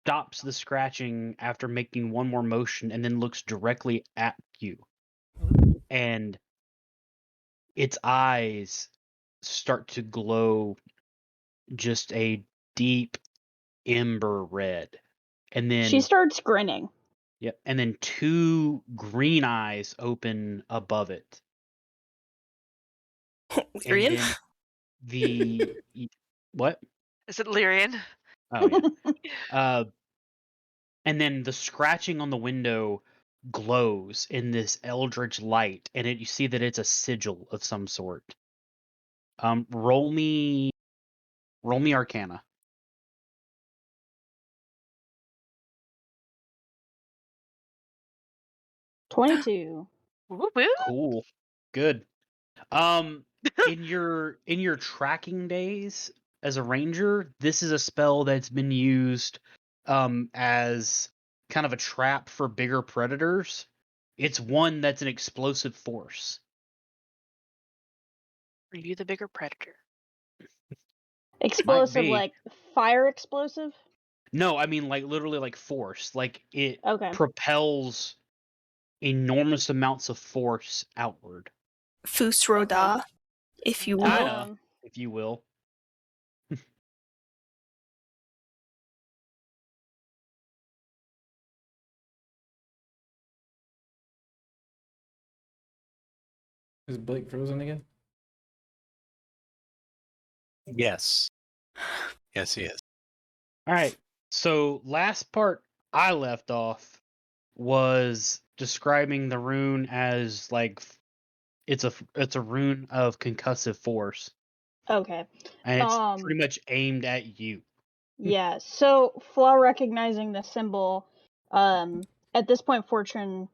stops the scratching after making one more motion and then looks directly at you. And its eyes start to glow just a deep ember red. And She then starts grinning. yep, and then two green eyes open above it. And Lyrian? then what? Is it Lyrian? Oh yeah. And then the scratching on the window glows in this eldritch light, and you see that it's a sigil of some sort. Roll me Arcana. 22. Woo woo. Cool, good. Um, in your tracking days as a ranger, this is a spell that's been used as kind of a trap for bigger predators. It's one that's an explosive force. Are you the bigger predator? Might Explosive, be. like fire explosive? No, I mean like literally like force. Like it Okay. propels enormous amounts of force outward. Fus Roda, if you will. Kinda, if you will. Is Blake frozen again? Yes. Yes, he is. All right. So last part I left off was describing the rune as like it's a rune of concussive force, Okay. and it's pretty much aimed at you. Yeah, so Flaw recognizing the symbol, at this point Fortune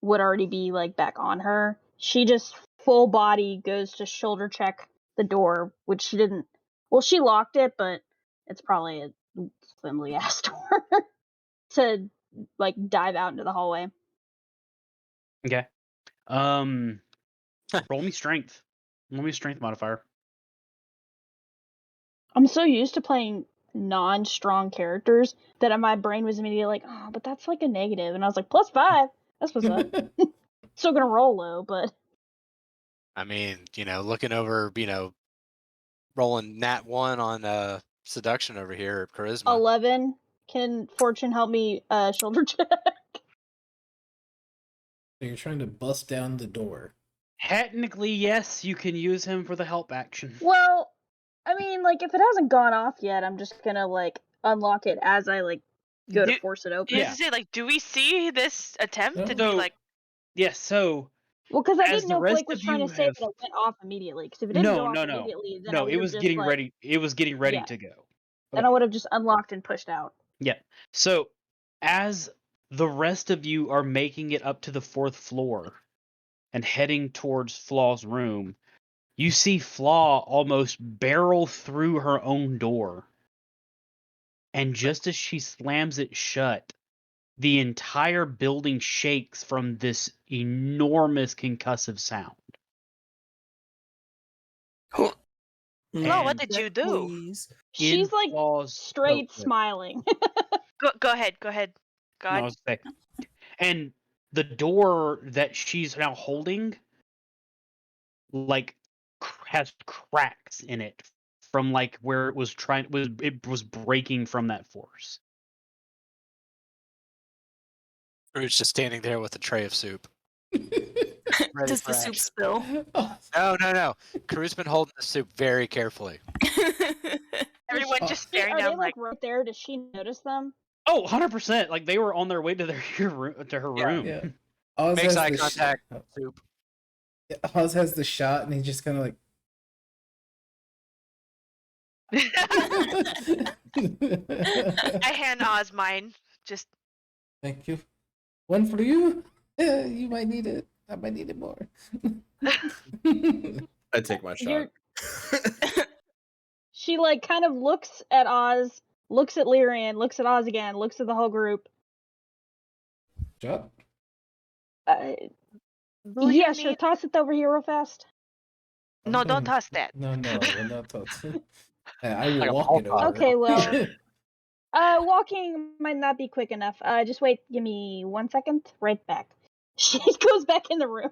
would already be like back on her. She just full body goes to shoulder check the door, which she didn't. Well, she locked it, but it's probably a flimsy ass door to like dive out into the hallway. Okay. Roll me strength. Roll me strength modifier. I'm so used to playing non-strong characters that my brain was immediately like, oh, but that's like a negative, and I was like, +5. That's what's up. Still gonna roll low, but I mean, looking over, rolling nat 1 on seduction over here, charisma. 11. Can Fortune help me shoulder check? So you're trying to bust down the door. Technically, yes, you can use him for the help action. Well, I mean, like if it hasn't gone off yet, I'm just gonna like unlock it as I like go to force it open. Yeah. Say like, do we see this attempt? Did we So, like? yes, so Well, because I as didn't the know if rest Blake was of trying you to say have that it went off immediately. Because if it didn't go off immediately, then I no, would it have was just getting like ready. It was getting ready Yeah. to go. then I would have just unlocked and pushed out. Yeah. So as the rest of you are making it up to the 4th floor and heading towards Flaw's room, you see Flaw almost barrel through her own door. And just as she slams it shut, the entire building shakes from this enormous concussive sound. Flo, what And did you do? She's like Flaw's straight smiling. Go ahead. Go ahead. No, I God. was gonna say, and the door that she's now holding, like, has cracks in it from like where it was breaking from that force. Groot's just standing there with a tray of soup. Ready Does for the soup action. spill? No. Groot's been holding the soup very carefully. Everyone just staring Are they down like right there? Does she notice them? Oh, 100%. Like they were on their way to her room. Yeah. Oz Makes has eye the contact. Soup. Oz has the shot, and he just kind of like. I hand Oz mine. Just Thank you. One for you. Yeah, you might need it. I might need it more. I take my shot. She like kind of looks at Oz, looks at Lyrian, looks at Oz again, looks at the whole group. Shot. Yeah, sure. Toss it over here real fast. No, don't toss that. No, I will not toss it. I will Like a walk ball it over. Okay, well, walking might not be quick enough. Just wait. Give me 1 second. Right back. She goes back in the room.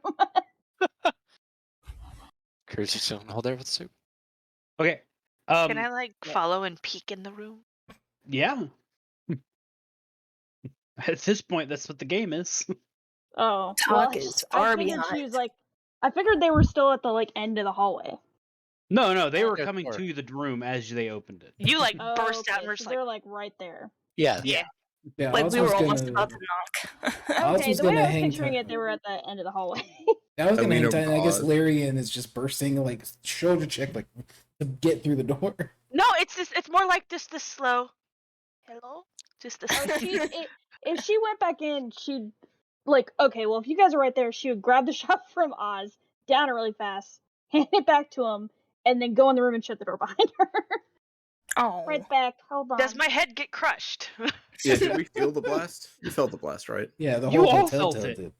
Groot's just gonna hold there with the soup. Okay. Can I like follow and peek in the room? Yeah. At this point, that's what the game is. Oh, Talk well, is I far figured she behind. was like. I figured they were still at the like end of the hallway. No, they were Good coming work. to the room as they opened it. You like Oh, burst out okay, and we're so just like, they're like right there. Yeah. yeah. Yeah, Like Oz we was were almost gonna- about to knock. Oz Okay, was the way gonna I was hang picturing tight. it, they were at the end of the hallway. I was I gonna lean hang over tight, and to I guess Oz. Lyrian is just bursting, like shoulder check, like to get through the door. No, it's this. It's more like just the slow. Hello, just the. Oh, if she went back in, she'd like, okay, well, if you guys are right there, she would grab the shot from Oz, down it really fast, hand it back to him, and then go in the room and shut the door behind her. Oh. Right back. Hold on. Does my head get crushed? Yeah, did we feel the blast? You felt the blast, right? Yeah, the You whole all hotel felt it. did.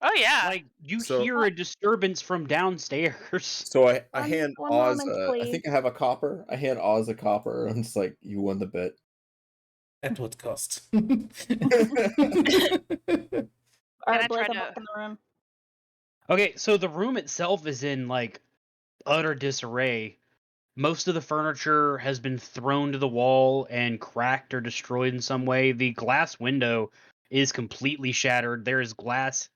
Oh yeah. Like you So- hear a disturbance from downstairs. So I One- hand one Oz. moment, I please. think I have a copper. I hand Oz a copper. I'm just like, you won the bet. At what cost? All I right, Blake, try I'm to- back in the room. Okay, so the room itself is in like utter disarray. Most of the furniture has been thrown to the wall and cracked or destroyed in some way. The glass window is completely shattered. There is glass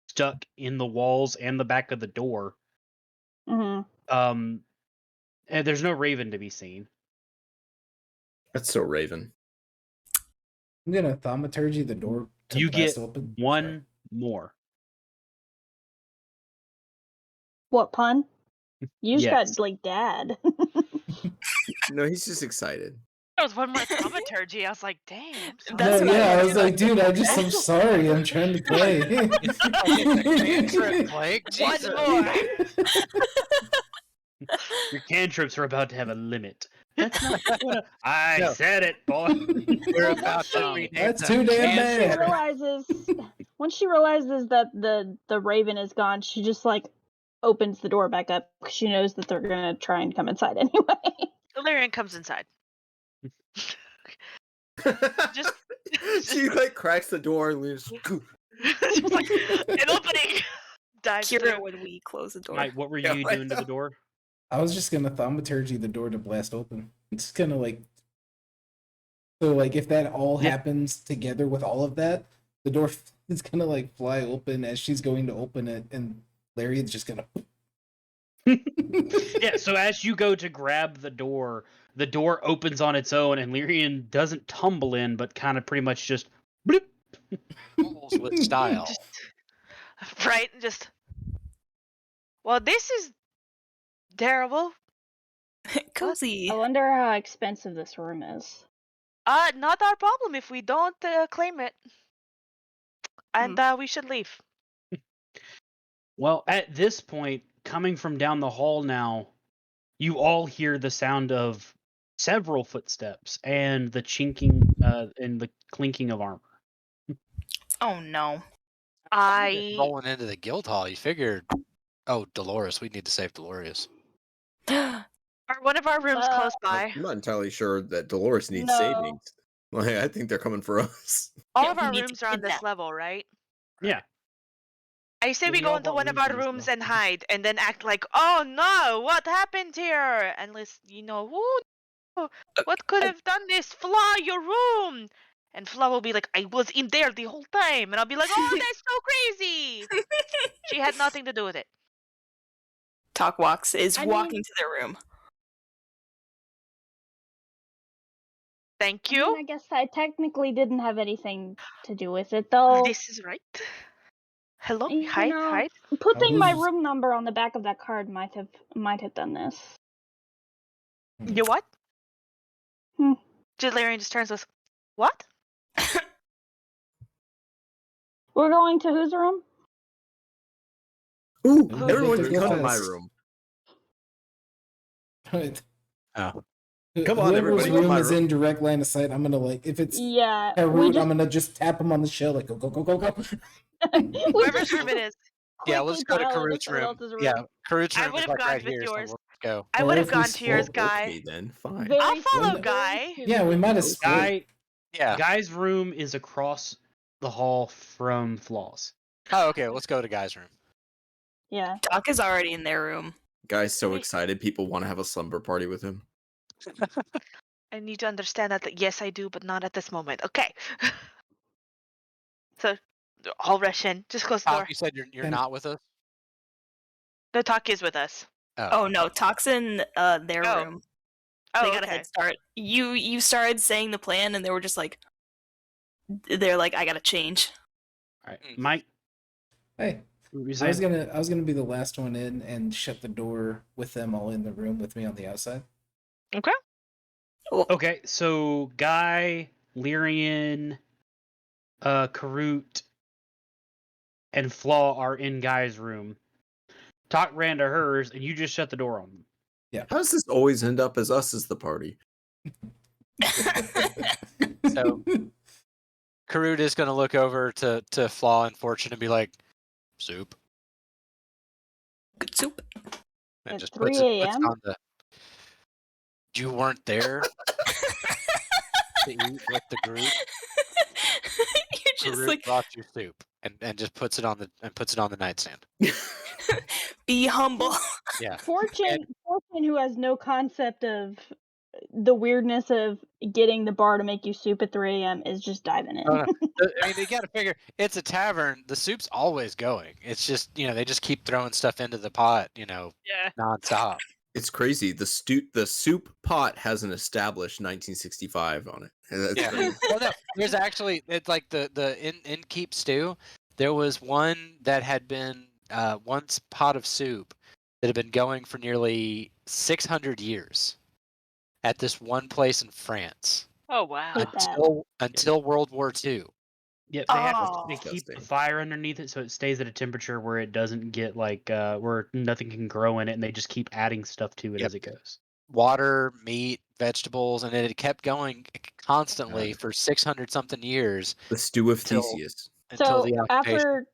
stuck in the walls and the back of the door. Mm-hmm. And there's no Raven to be seen. That's so Raven. I'm gonna thaumaturgy the door to You blast get open. one more. What pun? You just Yes. got like dad. No, he's just excited. That was one more thaumaturgy. I was like, damn. I'm That's No, sorry. what yeah, I I was like, dude, I'm sorry, I'm trying to play. Cantrip, Blake. One Jesus. more. Your cantrips are about to have a limit. That's not what I No. said it, boy. We're about to rename That's the too damn Once she bad. realizes that the Raven is gone, she just like opens the door back up because she knows that they're gonna try and come inside anyway. Valerian comes inside. Just- she like cracks the door and leaves. Just like an opening. Dives Cure through. it when we close the door. Mike, what were Yeah, you I doing to know. the door? I was just gonna thaumaturgy the door to blast open. It's kind of like, so like if that all Yeah. happens together with all of that, the door is gonna like fly open as she's going to open it, and Larry's just gonna. Yeah, so as you go to grab the door opens on its own, and Lyrian doesn't tumble in, but kind of pretty much just bloop. Rules with style. Right? Just. Well, this is terrible. Cozy. I wonder how expensive this room is. Not our problem if we don't claim it. And we should leave. Well, at this point, coming from down the hall now, you all hear the sound of several footsteps and the chinking and the clinking of armor. Oh no. Rolling into the guild hall, you figured, oh, Dolores, we need to save Dolores. Are one of our rooms close by? I'm not entirely sure that Dolores needs No. saving. Like, I think they're coming for us. All Yeah, of we our need to rooms are on this kidnap. level, right? Yeah. I say Yeah, we we go all into bought one of rooms our in this rooms level. and hide, and then act like, oh no, what happened here? And let's, who, what could have done this? Fly your room, And Flo will be like, I was in there the whole time. And I'll be like, oh, that's so crazy. She had nothing to do with it. Talk walks is I walking mean- to their room. Thank I mean, you. I guess I technically didn't have anything to do with it, though. This is right. Hello, You hide, know, hide. putting my who's- room number on the back of that card might have done this. You what? Hmm. Larian just turns to us. What? We're going to whose room? Ooh, Ooh, everyone make can it come to my fast. room. Right. Oh. Come on, Whoever's everybody, room my is room. in direct line of sight, I'm gonna like if it's Yeah, we Harut, just I'm gonna just tap him on the shell like go go go go go. we Whoever's just room it is. Yeah, quickly let's go to pile into Karut's someone room. else's room. Yeah, Karut's I room would is have like gone right with here, so yours. let's go. I Well, would have if we gone to yours, split- Guy. Okay, then fine. Very I'll follow Well, Guy. Yeah, we might have split. Guy, Yeah. Guy's room is across the hall from Flaw's. Oh, okay. Let's go to Guy's room. Yeah. Doc is already in their room. Guy's so excited. People want to have a slumber party with him. I need to understand that. Yes, I do, but not at this moment. Okay. So, I'll rush in. Just close the Tom, door. you said you're And- not with us. The talk is with us. Oh no, Talk's in their Oh. room. Oh, They got a okay. head start. You started saying the plan, and they were just like, they're like, I gotta change. All right, Mm. Mike. Hey, What were you I was saying? gonna be the last one in and shut the door with them all in the room with me on the outside. Okay. Okay, so Guy, Lyrian, Karut, and Flaw are in Guy's room. Talk ran to hers, and you just shut the door on them. How does this always end up as us as the party? So- Karut is going to look over to Flaw and Fortune and be like, soup. Good soup. And At just 3 puts it a.m.? on the. You weren't there to eat with the group. You're just Karut like, brought you soup and just puts it on the nightstand. be humble. Yeah. Fortune, who has no concept of the weirdness of getting the bar to make you soup at 3 a.m., is just diving in. Oh, no. I mean, they got to figure it's a tavern. The soup's always going. It's just they just keep throwing stuff into the pot, Yeah. nonstop. It's crazy. The soup pot has an established 1965 on it. That's Yeah. crazy. Well, no, there's actually it's like the in Keep Stew. There was one that had been once pot of soup that had been going for nearly 600 years at this one place in France Oh, wow. Hate that. until World War II. Yep, Oh. they keep the Disgusting. fire underneath it so it stays at a temperature where it doesn't get where nothing can grow in it, and they just keep adding stuff to it Yep. as it goes. Water, meat, vegetables, and it kept going constantly God. for 600 something years The stew of Till- Theseus. until So the occupation.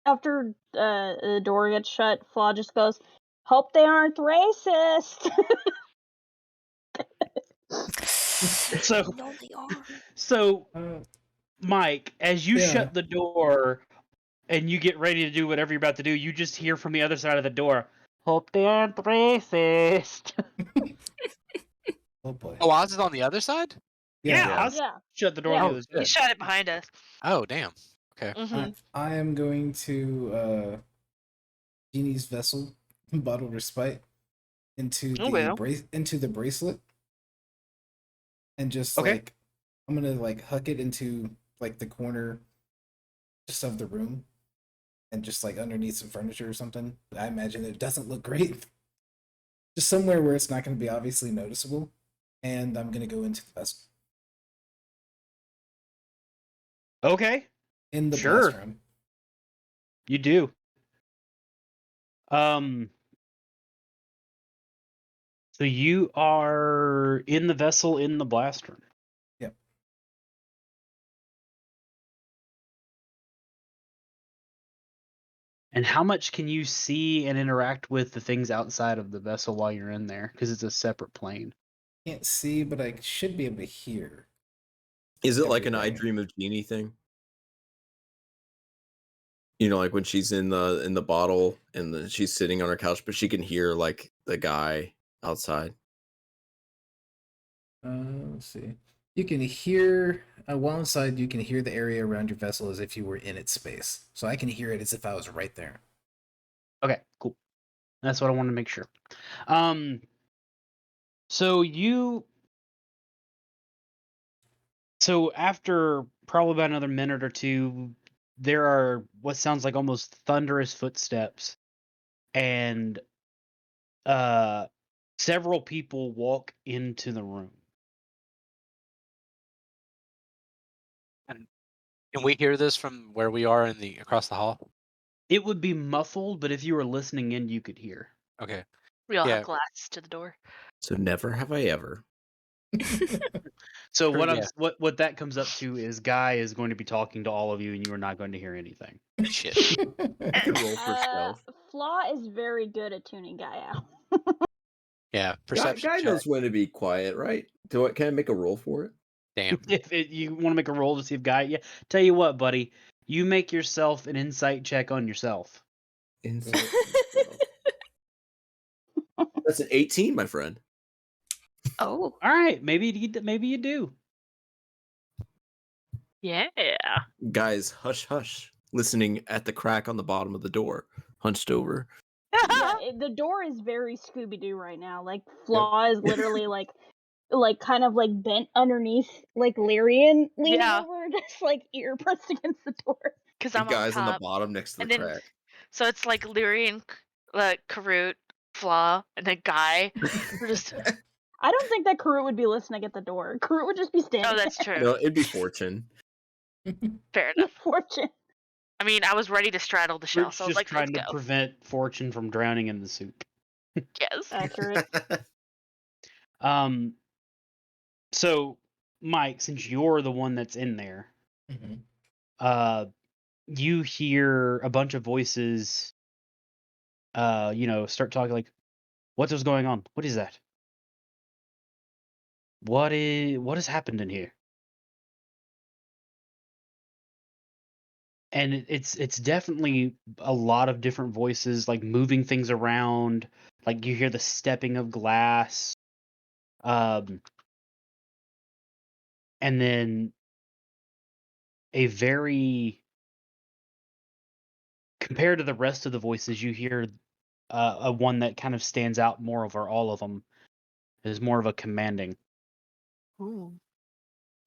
after the door gets shut, Flaw just goes, "Hope they aren't racist." So, No, they are. so Uh, Mike, as you Yeah. shut the door and you get ready to do whatever you're about to do, you just hear from the other side of the door, "Hope they aren't racist." oh boy. Oh, Oz is on the other side? Yeah, Oz Yeah. shut the door Yeah. on the Oh, other He side. shut it behind us. Oh, damn. Okay. Mm-hmm. I am going to Genie's vessel, bottle respite, into Oh, the well. into the bracelet, and just Okay. like I'm gonna like huck it into like the corner, just of the room, and just like underneath some furniture or something. I imagine it doesn't look great, just somewhere where it's not going to be obviously noticeable. And I'm gonna go into the vessel Okay, in the Sure. blast room. you do. So you are in the vessel in the blast room. Yep. And how much can you see and interact with the things outside of the vessel while you're in there? Because it's a separate plane. Can't see, but I should be able to hear. Is it like an I Everything. Dream of Jeannie thing? Like when she's in the bottle and then she's sitting on her couch, but she can hear like the guy outside. Let's see. You can hear while inside. You can hear the area around your vessel as if you were in its space. So I can hear it as if I was right there. Okay, cool. That's what I wanted to make sure. So after probably about another minute or two, there are what sounds like almost thunderous footsteps, and several people walk into the room. And can we hear this from where we are in the across the hall? It would be muffled, but if you were listening in, you could hear. Okay. We all Yeah. have glass to the door. So never have I ever. So True, yeah. what that comes up to is Guy is going to be talking to all of you, and you are not going to hear anything. Shit. I can roll for stealth. Flaw is very good at tuning Guy out. Yeah. Perception Guy check. knows when to be quiet, right? Can I make a roll for it? Damn. If you want to make a roll to see if Guy, yeah, tell you what, buddy, you make yourself an insight check on yourself. Insight. That's an 18, my friend. Oh, All right, maybe you do. yeah. Guys, hush, hush. Listening at the crack on the bottom of the door, hunched over. Yeah, the door is very Scooby Doo right now. Like Flaw is literally like kind of like bent underneath like Lyrian leaning Yeah. over, just like ear pressed against the door. Because The I'm on guys on the top. bottom next to the And then, crack. so it's like Lyrian, Karut, Flaw, and then Guy. We're just. I don't think that Karut would be listening at the door. Karut would just be standing Oh, that's there. true. No, it'd be Fortune. Fair enough. Fortune. I mean, I was ready to straddle the shell, Root's so I was just like, let's trying to go. prevent Fortune from drowning in the soup. Yes. Accurate. So Mike, since you're the one that's in there, you hear a bunch of voices start talking like, what is going on? What is that? What has happened in here? And it's definitely a lot of different voices, like moving things around, like you hear the stepping of glass. And then a very compared to the rest of the voices, you hear a one that kind of stands out more over all of them is more of a commanding. Ooh.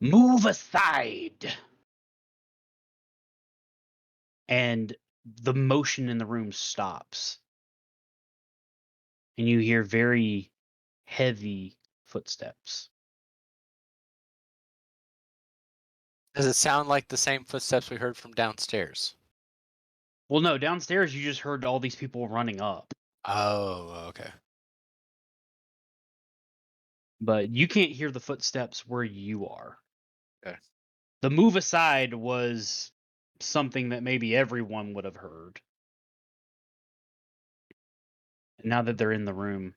Move aside. And the motion in the room stops. And you hear very heavy footsteps. Does it sound like the same footsteps we heard from downstairs? Well, no, downstairs you just heard all these people running up. Oh, okay. But you can't hear the footsteps where you are. Okay. The move aside was something that maybe everyone would have heard. And now that they're in the room,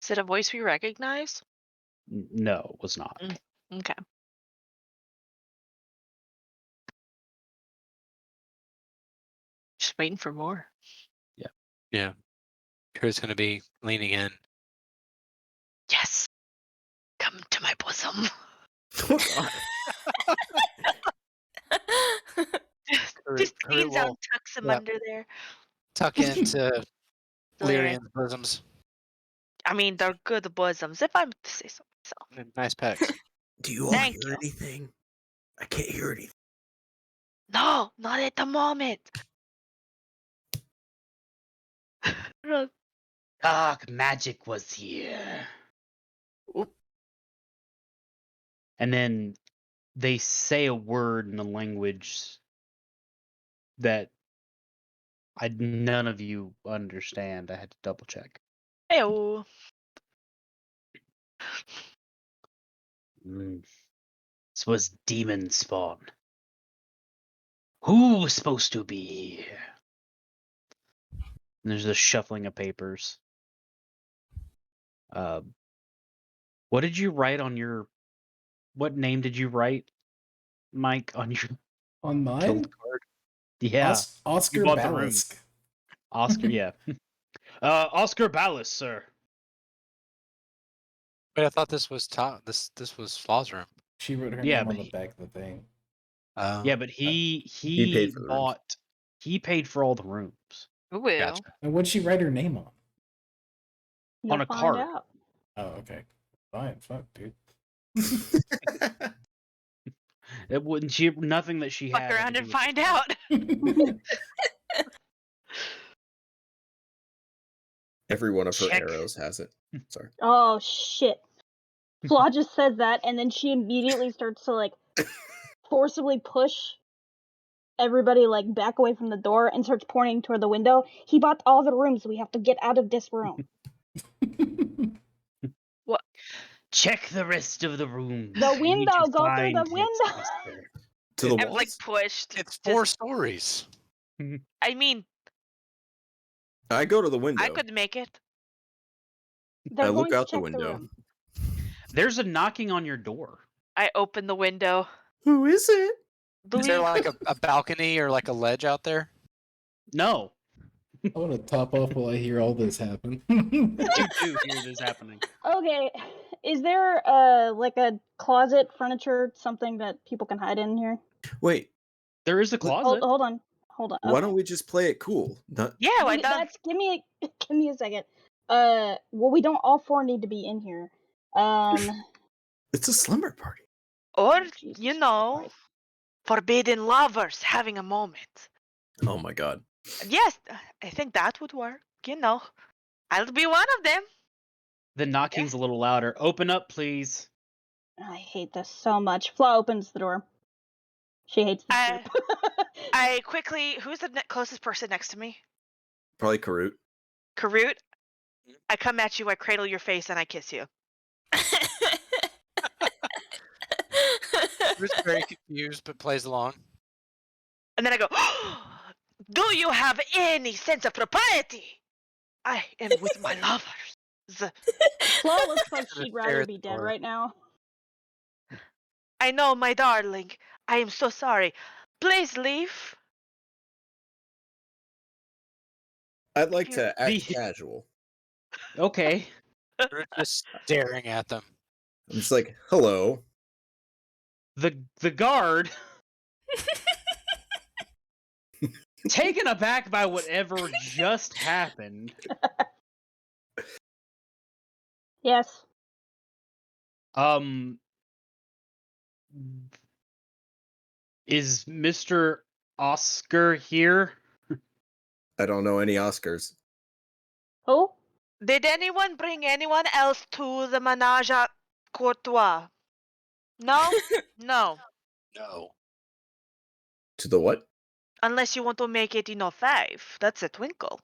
Is it a voice we recognize? no, it was not. Okay. Just waiting for more. Yeah. Crew's gonna be leaning in. Yes. Come to my bosom. Oh, God. Just Karut leans down, will tucks him Yep. under there. tuck into Lyrian. Lyrian's bosoms. I mean, they're good bosoms, if I'm to say so myself. And nice pecs. Do you all Thank hear you. anything? I can't hear anything. No, not at the moment. Dark magic was here. Oop. And then they say a word in a language that none of you understand. I had to double check. Ew. This was demon spawn. Who was supposed to be here? And there's a shuffling of papers. What did you write on your? What name did you write, Mike, on your On mine? guild card? Yeah, Oscar you bought the room. Balisk. Oscar. Yeah, Oscar Ballas, sir. Wait, I thought this was This was Flaw's room. She wrote her Yeah, name but on the he- back of the thing. Yeah, but he paid for the rooms. he paid for all the rooms Ooh. Gotcha. And what'd she write her name on? You'll on a find card. out. Oh, okay. Fine, fuck, dude. It wouldn't. She nothing that she Fuck had. had around to and do with find the card. out. Every one of her Check. arrows has it. Sorry. Oh shit. Flaw just says that, and then she immediately starts to like forcibly push everybody like back away from the door and starts pointing toward the window. He bought all the rooms. We have to get out of this room. Check the rest of the rooms. The You need window. to Go through find the this window. sister. To the I'm walls. like pushed. It's Just- 4 stories. I mean, I go to the window. I could make it. They're I going look to out the check window. room. There's a knocking on your door. I open the window. Who is it? Is there Believe like a balcony or like a ledge out there? No, I want to top off while I hear all this happen. you do hear this happening. Okay. Is there like a closet, furniture, something that people can hide in here? Wait, There is a closet. Hold on. Hold on. why Okay. don't we just play it cool? Not yeah, why not? Give me a second. Well, we don't all four need to be in here. it's a slumber party. Or, Jesus you know, Christ. forbidden lovers having a moment. Oh my god. Yes, I think that would work. You know, I'll be one of them. The knocking's a little louder. Open up, please. I hate this so much. Flaw opens the door. She hates this I- group. I quickly. Who's the closest person next to me? Probably Karut. Karut. I come at you. I cradle your face and I kiss you. Ruth's very confused but plays along. And then I go, do you have any sense of propriety? I am with my lovers. Flaw looks like Gonna she'd stare rather at be the dead door. right now. I know, my darling. I am so sorry. Please leave. I'd like You- to act The- casual. Okay. Ruth's just staring at them. I'm just like, hello. The guard, taken aback by whatever just happened, Yes. is Mr. Oscar here? I don't know any Oscars. Who? Did anyone bring anyone else to the menage a courtois? No? No. No. To the what? Unless you want to make it, 5. That's a twinkle.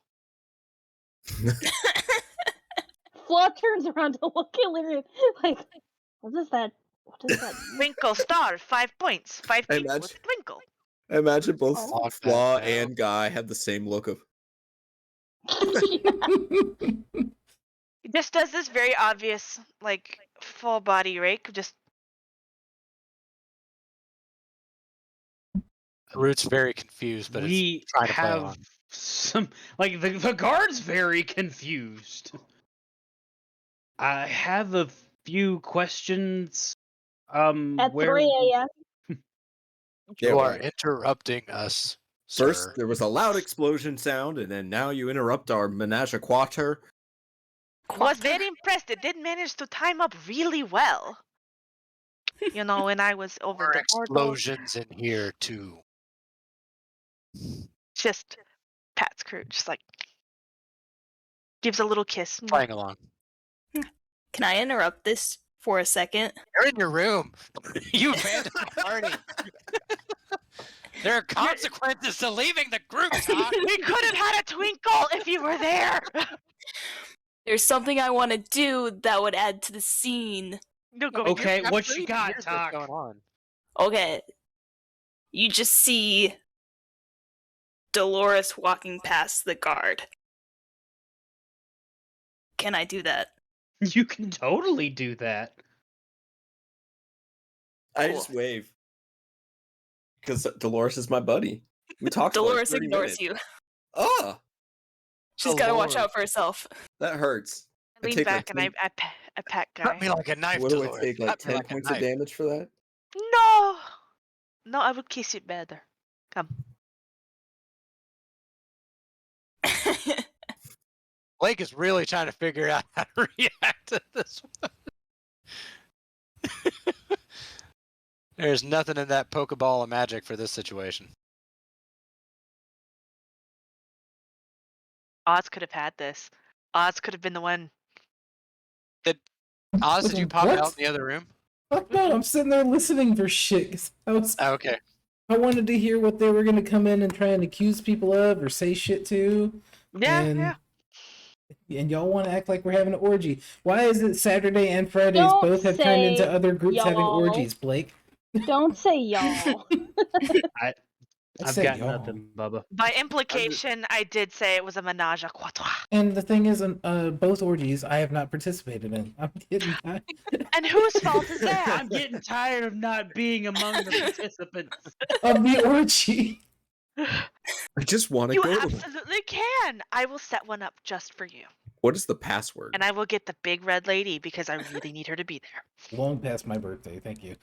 Flaw turns around to look at Lyrian like, what is that? What is that? Twinkle star, 5 points. 5 I people with imagine- a twinkle. I imagine both Oh. Lock that Flaw down. and Guy have the same look of. He just does this very obvious, like, full body rake. Just Root's very confused, but We it's trying to play have along. some like the guard's very confused. I have a few questions. At Where 3 a.m. Yeah, You well, are interrupting us, First, sir. there was a loud explosion sound, and then now you interrupt our menage a quatre. was very impressed. It did manage to time up really well. You know, when I was over There are the portal, explosions in here too. just pats Crew, just like gives a little kiss. Playing along. Can I interrupt this for a second? You're in your room. You abandoned the party. There are consequences to leaving the group, Doc. We could have had a twinkle if you were there. There's something I want to do that would add to the scene. No, go. Okay, I'm what sure you can got, hear what's Doc? going on. Okay. You just see Dolores walking past the guard. Can I do that? You can totally do that. I Cool. just wave. Because Dolores is my buddy. We talked for like Dolores 30 ignores minutes. you. Ah, She's got to watch Dolores. out for herself. that hurts. I lean take, like, back and I a pet Cut guy. me like a knife, What do I Dolores. take? Like Cut me 10 like a points of knife. damage for that? No, no, I will kiss it better. Come. Blake is really trying to figure out how to react to this one. There's nothing in that Pokeball of magic for this situation. Oz could have had this. Oz could have been the one. Oz, did you pop What? out in the other room? Fuck no, I'm sitting there listening for shit. 'Cause Oh, okay. I wanted to hear what they were going to come in and try and accuse people of or say shit to. Yeah, and, yeah. And y'all want to act like we're having an orgy. Why is it Saturday and Fridays Don't both have turned into say other groups having y'all. orgies, Blake? Don't say y'all. I I've said got y'all. nothing, Bubba. By implication, I did say it was a menage a quatre. And the thing is, both orgies I have not participated in. I'm kidding. And whose fault is that? I'm getting tired of not being among the participants. Of the orgy. I just want to You go. absolutely can. I will set one up just for you. What is the password? And I will get the big red lady because I really need her to be there. Long past my birthday, thank you.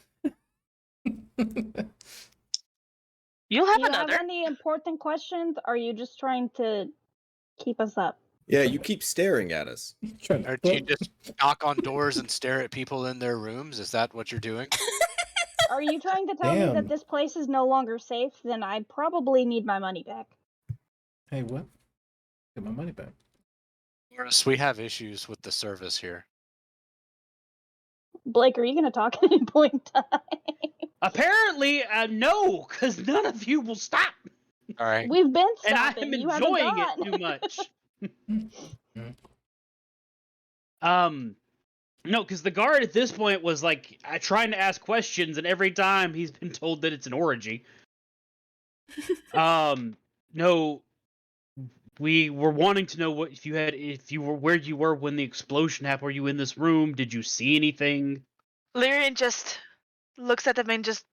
You'll have Do you another. have any important questions? Or are you just trying to keep us up? Yeah, you keep staring at us. Or do you just knock on doors and stare at people in their rooms? Is that what you're doing? Are you trying to tell me Damn. that this place is no longer safe? Then I probably need my money back. Hey, what? Get my money back. Dolores, we have issues with the service here. Blake, are you going to talk at any point in time? Apparently, no, because none of you will stop. All right. We've been And stopping. I'm You haven't enjoying it gone. too much. No, because the guard at this point was like trying to ask questions, and every time he's been told that it's an orgy. No, we were wanting to know what if you were where you were when the explosion happened. Were you in this room? Did you see anything? Lyrian just looks at them and just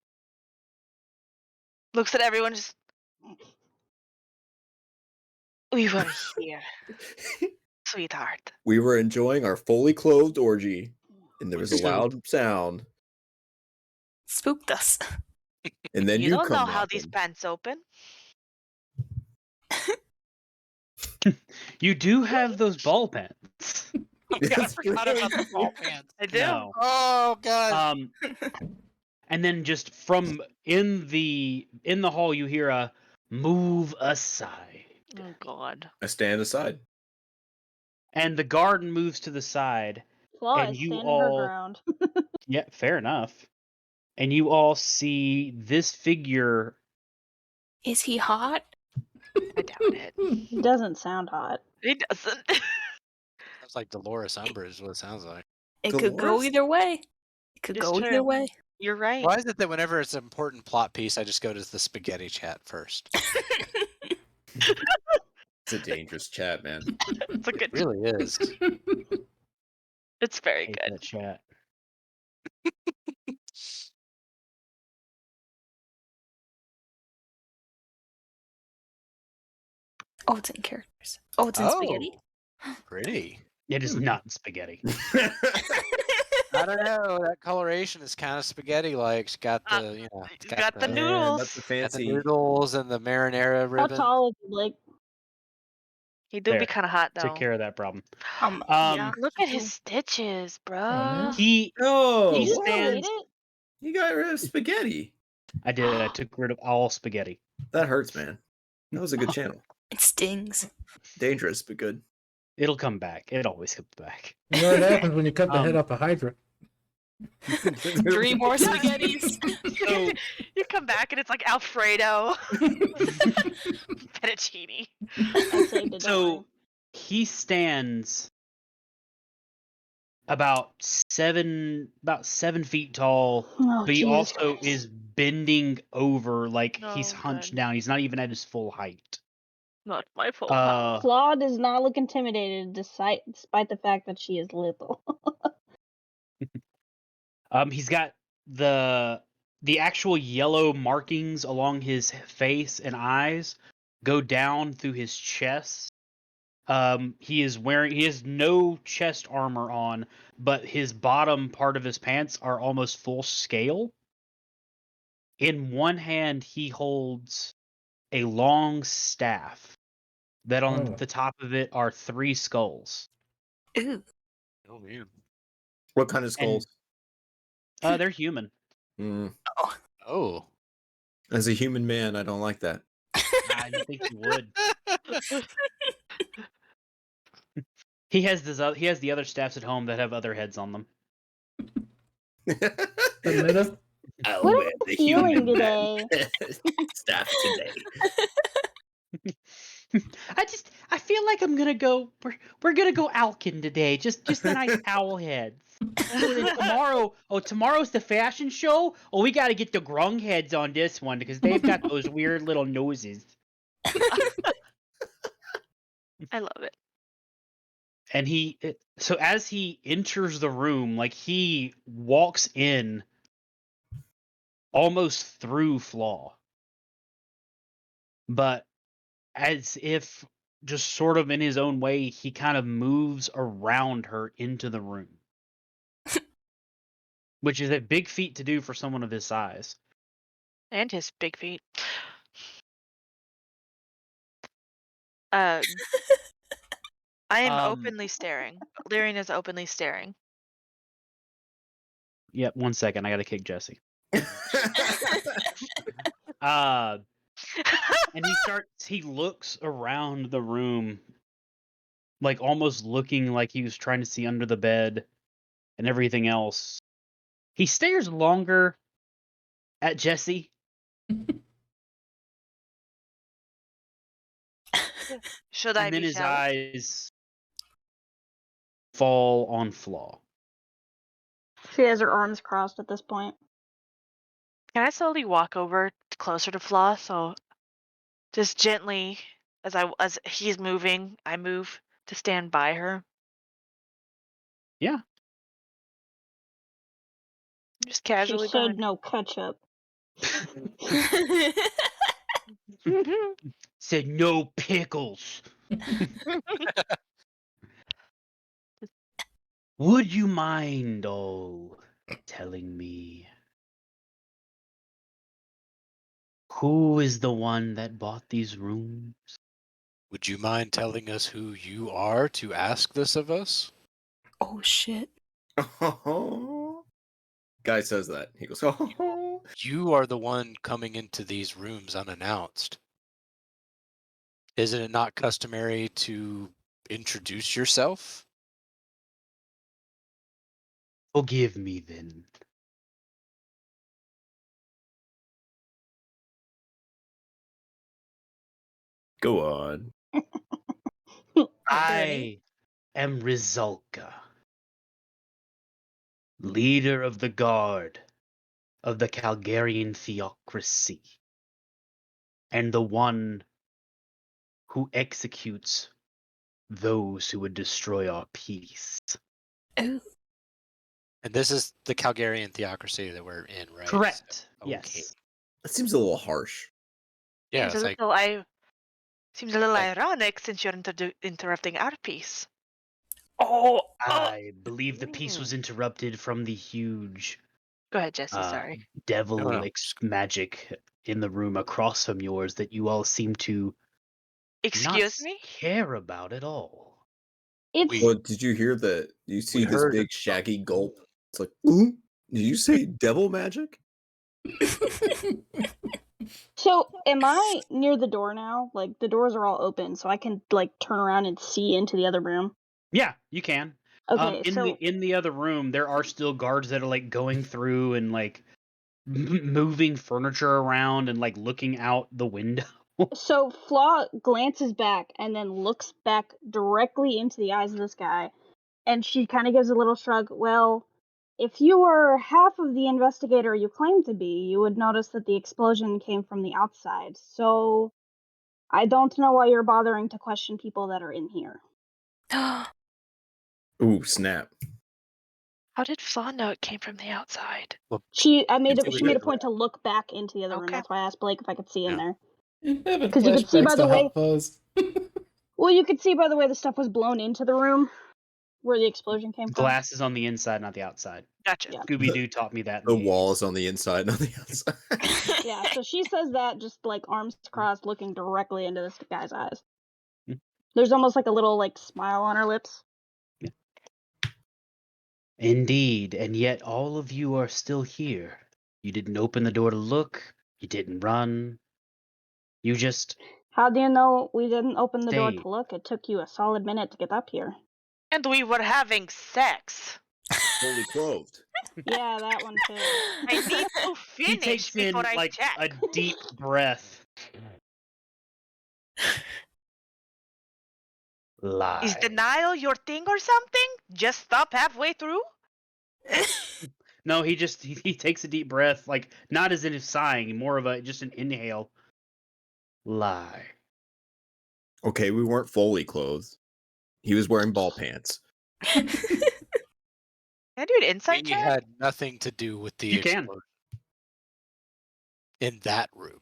looks at everyone. Just we were here, sweetheart. We were enjoying our fully clothed orgy, and there was a So- loud sound, Spooked us. and then You you don't come know how these knocking. pants open. You do have those ball pens. Oh, God, I forgot about the ball pants. I do. No. Oh, God. And then just from in the hall, you hear a move aside, Oh God. I stand aside. and the guard moves to the side, Flaw and is you standing her all ground. yeah, fair enough. And you all see this figure. Is he hot? I doubt it. Doesn't sound hot. He doesn't. Sounds like Dolores Umbridge is what it sounds like. It could go Dolores? either way. It could It's go true. either way. You're right. Why is it that whenever it's an important plot piece, I just go to the spaghetti chat first? It's a dangerous chat, man. It's a good. It really is. It's very Hate good. that chat. Oh, it's in characters. Oh, it's in spaghetti. Pretty. It is not spaghetti. I don't know. That coloration is kind of spaghetti-like. It's got the, you know, it's Got the Man, noodles. that's the got the fancy. noodles and the marinara How ribbon. tall is he, Blake? He do be There. kind of hot though. Took care of that problem. Yeah. Look at his stitches, man. bruh. He Oh, Did you what? stands- delete it? You got rid of spaghetti. I did. I took rid of all spaghetti. That hurts, man. That was a good channel. It stings. Dangerous, but good. It'll come back. It always comes back. You know what happens when you cut the head off a Hydra? 3 more spaghettis. So You come back and it's like Alfredo, fettuccine. I saved it. So he stands about 7 feet tall, Oh, but he Jesus also Christ. is bending over like he's Oh, hunched good. down. He's not even at his full height. Not my fault. Flaw does not look intimidated despite the fact that she is little. He's got the actual yellow markings along his face and eyes go down through his chest He has no chest armor on, but his bottom part of his pants are almost full scale. In one hand, he holds a long staff that on Oh. the top of it are 3 skulls. Ooh. Oh man. What kind of skulls? They're human. Mm. Oh. As a human man, I don't like that. I didn't think you would. He has the other staffs at home that have other heads on them. The meta. I'll What wear am I the feeling human man today? staff today. I feel like I'm gonna go. We're gonna go Alkin today. Just the nice owl heads. And then tomorrow's the fashion show. Oh, we got to get the grung heads on this one because they've got those weird little noses. I love it. And so as he enters the room, like he walks in almost through Flaw, but as if just sort of in his own way, he kind of moves around her into the room. Which is a big feat to do for someone of his size. And his big feet. I am openly staring. Lyrian is openly staring. Yep, 1 second. I gotta kick Jesse. And he looks around the room, like almost looking like he was trying to see under the bed and everything else. He stares longer at Jesse. Should I And then be his jealous? eyes fall on Flaw. She has her arms crossed at this point. Can I slowly walk over closer to Flaw? So just gently, as he's moving, I move to stand by her. Yeah. Just She casually said behind. no ketchup. Said no pickles. Would you mind, telling me who is the one that bought these rooms? Would you mind telling us who you are to ask this of us? Oh shit. Guy says that. He goes, oh. You are the one coming into these rooms unannounced. Isn't it not customary to introduce yourself? Forgive me then. Go on. I am Rizalka, leader of the guard of the Calgarian theocracy, and the one who executes those who would destroy our peace. Ooh. And this is the Calgarian theocracy that we're in, right? Correct. So, Yes. okay. That seems a little harsh. Yeah, Seems it's a like little seems a little like- ironic since you're interrupting our piece. Oh. I believe the peace was interrupted from the huge Go ahead, Jesse. Sorry. devil No. magic in the room across from yours that you all seem to Excuse not me? care about at all. It's Well, did you hear that? You see this heard big shaggy gulp? It's like, ooh, did you say devil magic? so. Am I near the door now? Like the doors are all open, so I can like turn around and see into the other room. Yeah, you can. Okay, In the other room, there are still guards that are like going through and like moving furniture around and like looking out the window. So Flaw glances back and then looks back directly into the eyes of this guy, and she kind of gives a little shrug. Well, if you were half of the investigator you claim to be, you would notice that the explosion came from the outside. So I don't know why you're bothering to question people that are in here. Ooh, snap. How did Flaw know it came from the outside? She They made were a here. point to look back into the other room. Okay. That's why I asked Blake if I could see in Yeah. there. Having 'Cause you could see by flashbacks the to way- Hot Fuzz. Well, you could see by the way the stuff was blown into the room where the explosion came from. Glass is on the inside, not the outside. Gotcha. Yeah. Scooby-Doo taught me that in The the 80s. walls on the inside, not the outside. Yeah, so she says that just like arms crossed, looking directly into this guy's eyes. Hmm. There's almost like a little like smile on her lips. Indeed, and yet all of you are still here. You didn't open the door to look. You didn't run. You just How do you know we didn't open the door stayed. to look? It took you a solid minute to get up here. And we were having sex. Fully clothed. Yeah, that one too. I need to He finish takes in before I like check. a deep breath. Lie. Is denial your thing or something? Just stop halfway through? No, he takes a deep breath, like not as in sighing, more of a just an inhale. Lie. Okay, we weren't fully clothed. He was wearing ball pants. Can I do an insight We check? had nothing to do with the You can. explosion. In that room.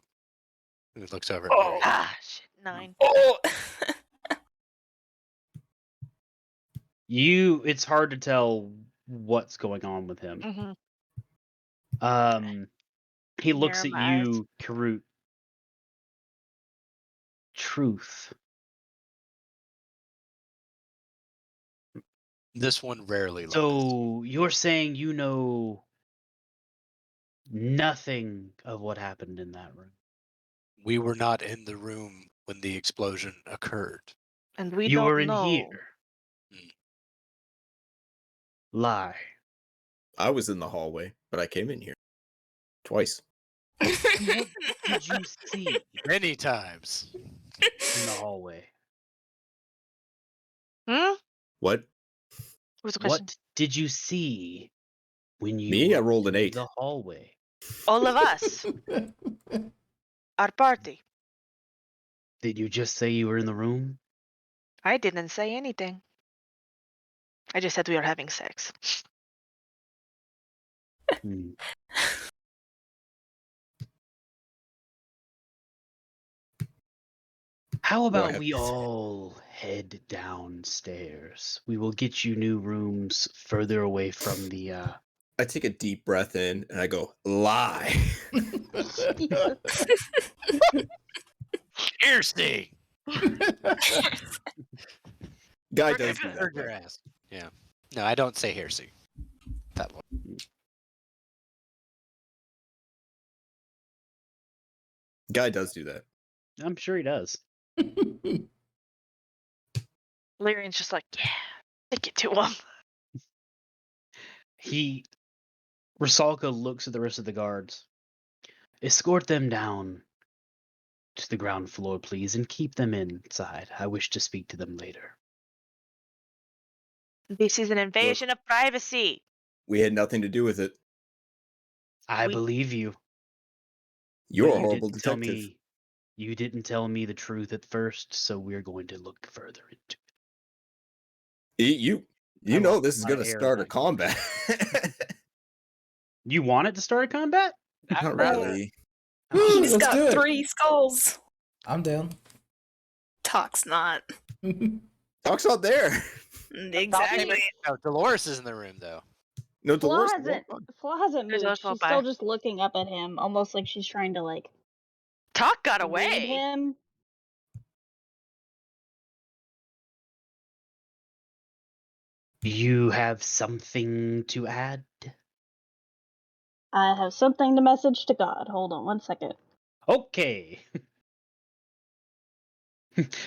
He looks over at Oh. Miriam. Ah, shit, 9. Oh. It's hard to tell what's going on with him. Mm-hmm. He looks at Narrow my eyes. you, Karut. Truth. This one rarely lies. So you're saying you know nothing of what happened in that room. We were not in the room when the explosion occurred. And we You don't were in know. here. Lie. I was in the hallway, but I came in here twice. And what did you see Many times. in the hallway? Hmm? What? What's the question? What did you see when you Me? I looked rolled an into 8. the hallway? All of us. Our party. Did you just say you were in the room? I didn't say anything. I just said we were having sex. Hmm. How about have- we all head downstairs? We will get you new rooms further away from the I take a deep breath in and I go, lie. Hearsay! Guy does do Heard your that. ass. Yeah. No, I don't say hearsay. That one. Guy does do that. I'm sure he does. Lyrian's just like, yeah, take it to him. Rusalka looks at the rest of the guards. Escort them down to the ground floor, please, and keep them inside. I wish to speak to them later. This is an invasion of privacy. We had nothing to do with it. I believe you. You're but a you horrible didn't tell detective. me. You didn't tell me the truth at first, so we're going to look further into it. You I know lost this is my going to air start a back. combat. You want it to start a combat? Not really. He's Let's do got it. 3 skulls. I'm down. Talk's not. Talk's not there. Exactly. No, Dolores is in the room, though. No, Flaw Dolores. hasn't There's moved. also a She's still bar. just looking up at him, almost like she's trying to like Talk got read away. him. You have something to add? I have something to message to God. Hold on one second. Okay.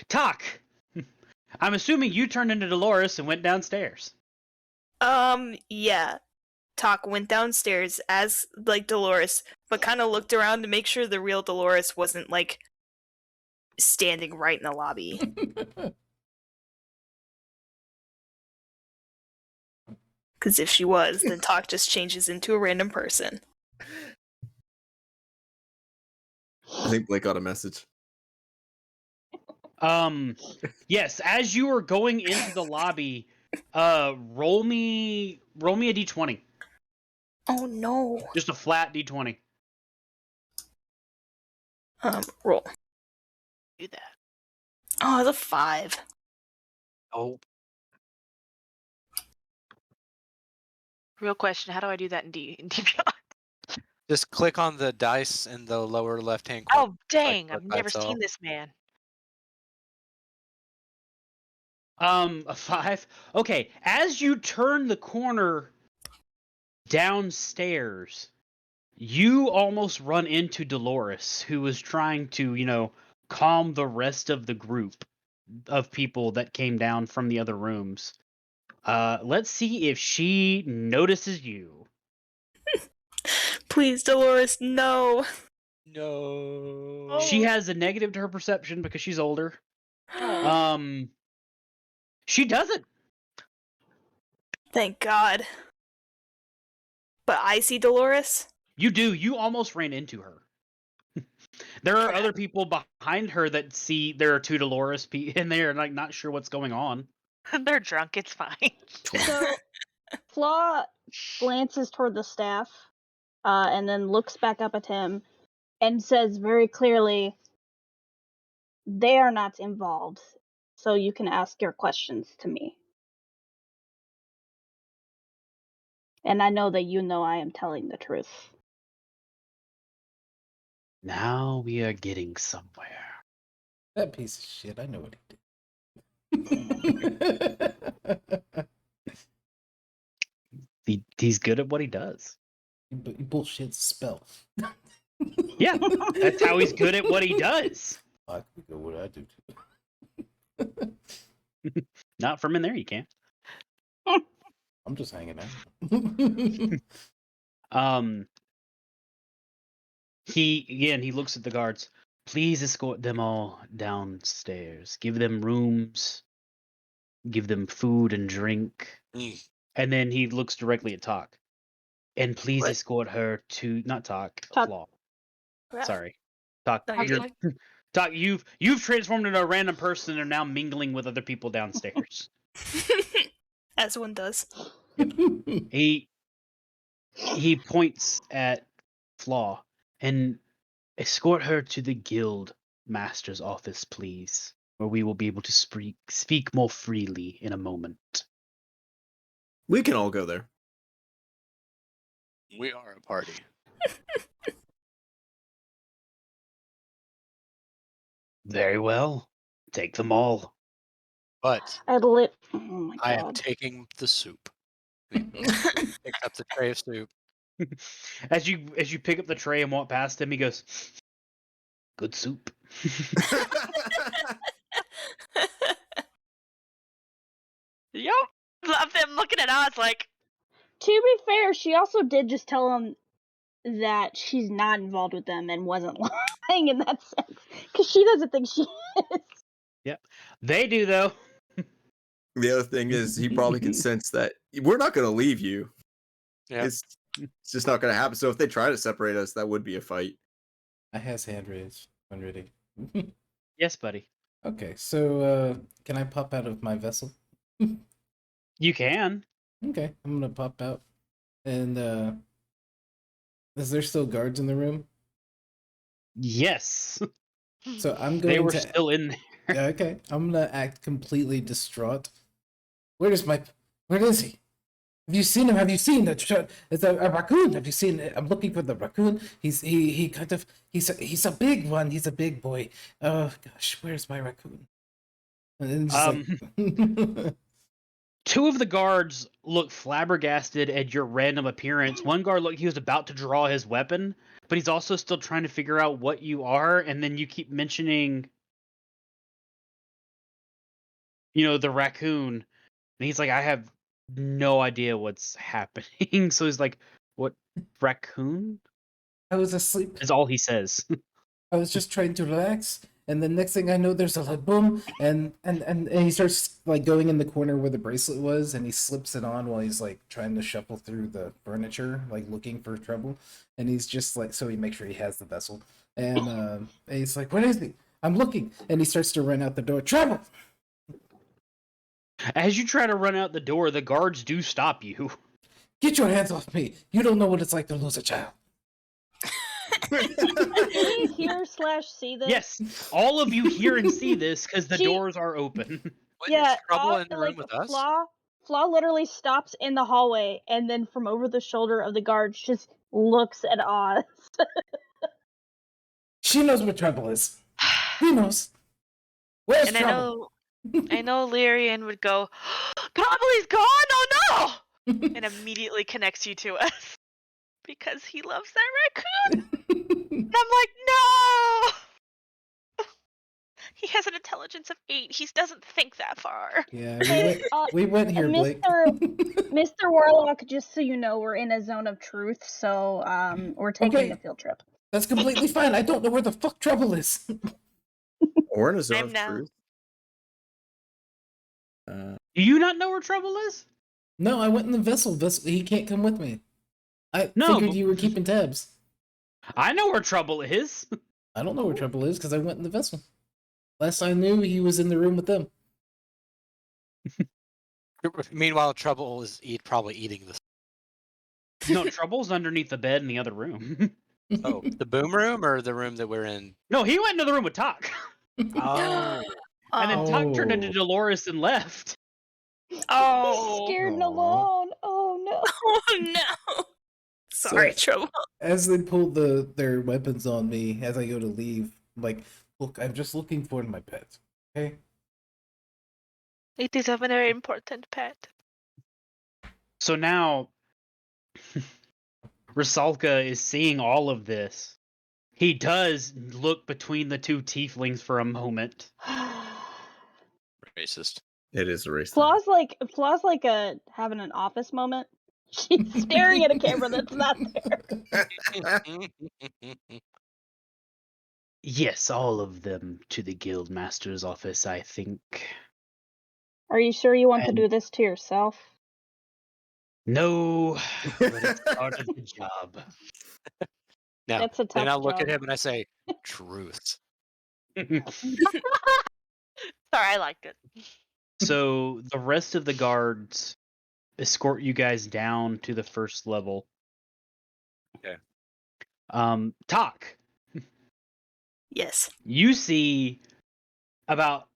Talk. I'm assuming you turned into Dolores and went downstairs. Yeah. Talk went downstairs as like Dolores, but kind of looked around to make sure the real Dolores wasn't like standing right in the lobby. Because if she was, then Talk just changes into a random person. I think Blake got a message. Yes, as you are going into the lobby, roll me a d20. Oh no. Just a flat d20. Roll. Do that. Oh, it's a 5. Oh, Real question: how do I do that in D Beyond? just click on the dice in the lower left-hand corner. Oh dang! click I've by never itself. seen this man. A 5. Okay, as you turn the corner downstairs, you almost run into Dolores, who was trying to, calm the rest of the group of people that came down from the other rooms. Let's see if she notices you. Please, Dolores, no. No. She has a negative to her perception because she's older. Oh. She doesn't. Thank God. But I see Dolores. You do. You almost ran into her. There are Crap. other people behind her that see there are two Dolores and they're like not sure what's going on. They're drunk. It's fine. So Flaw glances toward the staff, and then looks back up at him and says very clearly, "They are not involved, so you can ask your questions to me. And I know that you know I am telling the truth." Now we are getting somewhere. That piece of shit. I know what he did. He's good at what he does. He bullshit spell. Yeah, that's how he's good at what he does. I could go what I do too. Not from in there, you can't. I'm just hanging out. He looks at the guards. Please escort them all downstairs. Give them rooms. Give them food and drink. And then he looks directly at Talk. And please What? escort her to not Talk, Talk. Flaw. Crap. Sorry. Talk, No, you're you're, good. Talk, you've transformed into a random person and are now mingling with other people downstairs. As one does. He points at Flaw and escort her to the guild master's office, please, where we will be able to speak more freely in a moment. We can all go there. We are a party. Very well. Take them all. But I lit. Oh my I am god. taking the soup. And he picks up the tray of soup. As you pick up the tray and walk past him, he goes, "Good soup." Yo, love them looking at us like. To be fair, she also did just tell him that she's not involved with them and wasn't lying in that sense, because she doesn't think she is. Yep, they do though. The other thing is, he probably can sense that we're not going to leave you. Yeah. It's just not going to happen. So if they try to separate us, that would be a fight. I has hand raised. I'm ready. Yes, buddy. Okay, so can I pop out of my vessel? You can. Okay, I'm gonna pop out. And is there still guards in the room? Yes, So I'm they going were to still in there. Yeah, okay. I'm gonna act completely distraught. Where is he? Have you seen him? Have you seen that? It's a raccoon. Have you seen it? I'm looking for the raccoon. He's a big one. He's a big boy. Oh gosh, where's my raccoon? And then just like Two of the guards look flabbergasted at your random appearance. One guard looked he was about to draw his weapon, but he's also still trying to figure out what you are, and then you keep mentioning the raccoon. And he's like, I have no idea what's happening. So he's like, what raccoon? I was asleep. Is all he says. I was just trying to relax, and the next thing I know, there's a like boom, and he starts like going in the corner where the bracelet was, and he slips it on while he's like trying to shuffle through the furniture, like looking for trouble, and he's just like so he makes sure he has the vessel, and he's like, "What is he? I'm looking," and he starts to run out the door. Trouble! As you try to run out the door, the guards do stop you. Get your hands off me! You don't know what it's like to lose a child. Do we hear/see this? Yes, all of you hear and see this because the She- doors are open. What, Yeah, is Trouble in the room with us? Flaw literally stops in the hallway and then from over the shoulder of the guards just looks at Oz. She knows what trouble is. Who knows? Where's And trouble? I know Lyrian would go, Gobbly's gone! Oh no! And immediately connects you to us. Because he loves that raccoon. And I'm like, no! He has an intelligence of 8. He doesn't think that far. Yeah, Hey, we went here, Blake. Mr. Warlock, just so you know, we're in a zone of truth, so we're taking Okay. the field trip. That's completely fine. I don't know where the fuck trouble is. Or in a zone I'm of now- truth. Do you not know where trouble is? No, I went in the vessel. He can't come with me. I No, figured but- you were keeping tabs. I know where trouble is. I don't know where trouble is because I went in the vessel. Last I knew, he was in the room with them. Meanwhile, Trouble is probably eating this. No, trouble's underneath the bed in the other room. Oh, the boom room or the room that we're in? No, he went into the room with Talk. Oh, And then Talk turned into Oh. Dolores and left. Oh. He's scared and Aw. alone. Oh no. Oh no. Sorry, Trouble. As they pull their weapons on me as I go to leave, I'm like, look, I'm just looking for my pet. Okay? It is a very important pet. So now Rusalka is seeing all of this. He does look between the two tieflings for a moment. racist. It is a race. Flaw's like having an office moment. She's staring at a camera that's not there. Yes, all of them to the Guildmaster's office, I think. Are you sure you want to And- do this to yourself? No, but it's part of the job. No. That's a tough Then I look at job. him and I say, truth. Sorry, I liked it. So the rest of the guards escort you guys down to the first level. Okay. Talk. Yes. You see about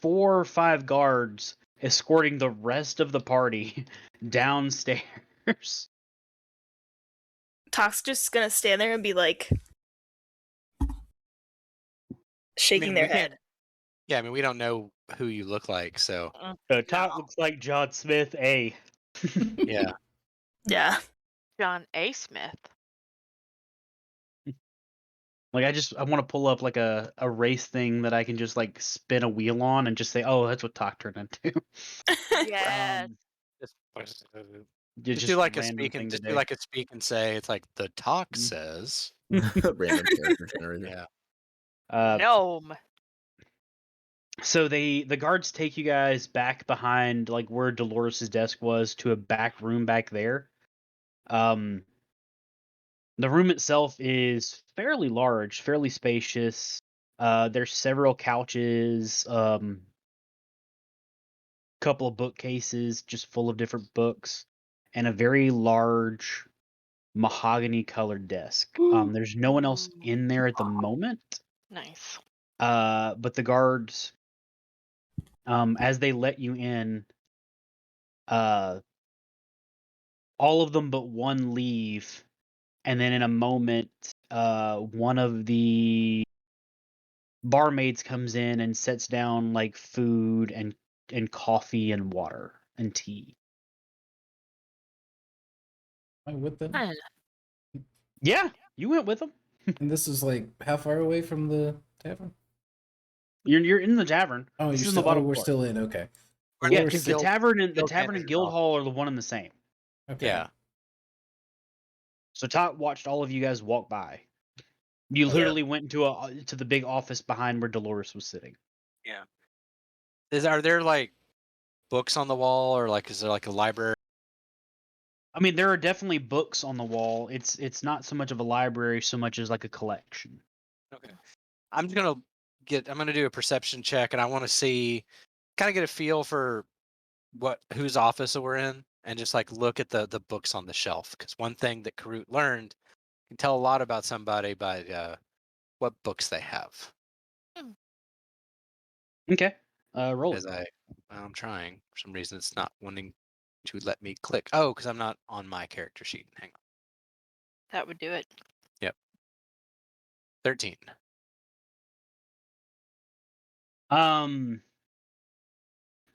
4 or 5 guards escorting the rest of the party downstairs. Talk's just gonna stand there and be like shaking their we head. can't- Yeah, I mean, we don't know who you look like, so Talk looks like John Smith, A. yeah. Yeah. John A. Smith. Like I want to pull up like a race thing that I can just like spin a wheel on and just say, oh, that's what Talk turned into. Yes. Just, Just do like a random speak and thing just today. do like a speak and say. It's like the talk Mm. says. Random character generator. Yeah. Gnome. So the guards take you guys back behind like where Dolores' desk was to a back room back there. The room itself is fairly large, fairly spacious. There's several couches, couple of bookcases just full of different books, and a very large mahogany colored desk. There's no one else in there at the moment. Nice. But the guards, as they let you in, all of them but one leave, and then in a moment, one of the barmaids comes in and sets down like food and coffee and water and tea. Am I with them? Fun. Yeah, you went with them. And this is like how far away from the tavern? You're in the tavern. Oh, This you're is the still, bottom we're floor. still in. Okay. We're Yeah, not because the guild- tavern and guild manager's guild office. hall are the one and the same. Okay. Yeah. So Tot watched all of you guys walk by. You literally went to the big office behind where Dolores was sitting. Are there like books on the wall or like is there like a library? I mean, there are definitely books on the wall. It's not so much of a library so much as like a collection. Okay. I'm gonna do a perception check and I want to see kind of get a feel for whose office we're in and just like look at the books on the shelf because one thing that Karut learned can tell a lot about somebody by what books they have. Okay. Roll it. I'm trying. For some reason, it's not wanting to let me click. Oh, because I'm not on my character sheet. Hang on. That would do it. Yep. 13.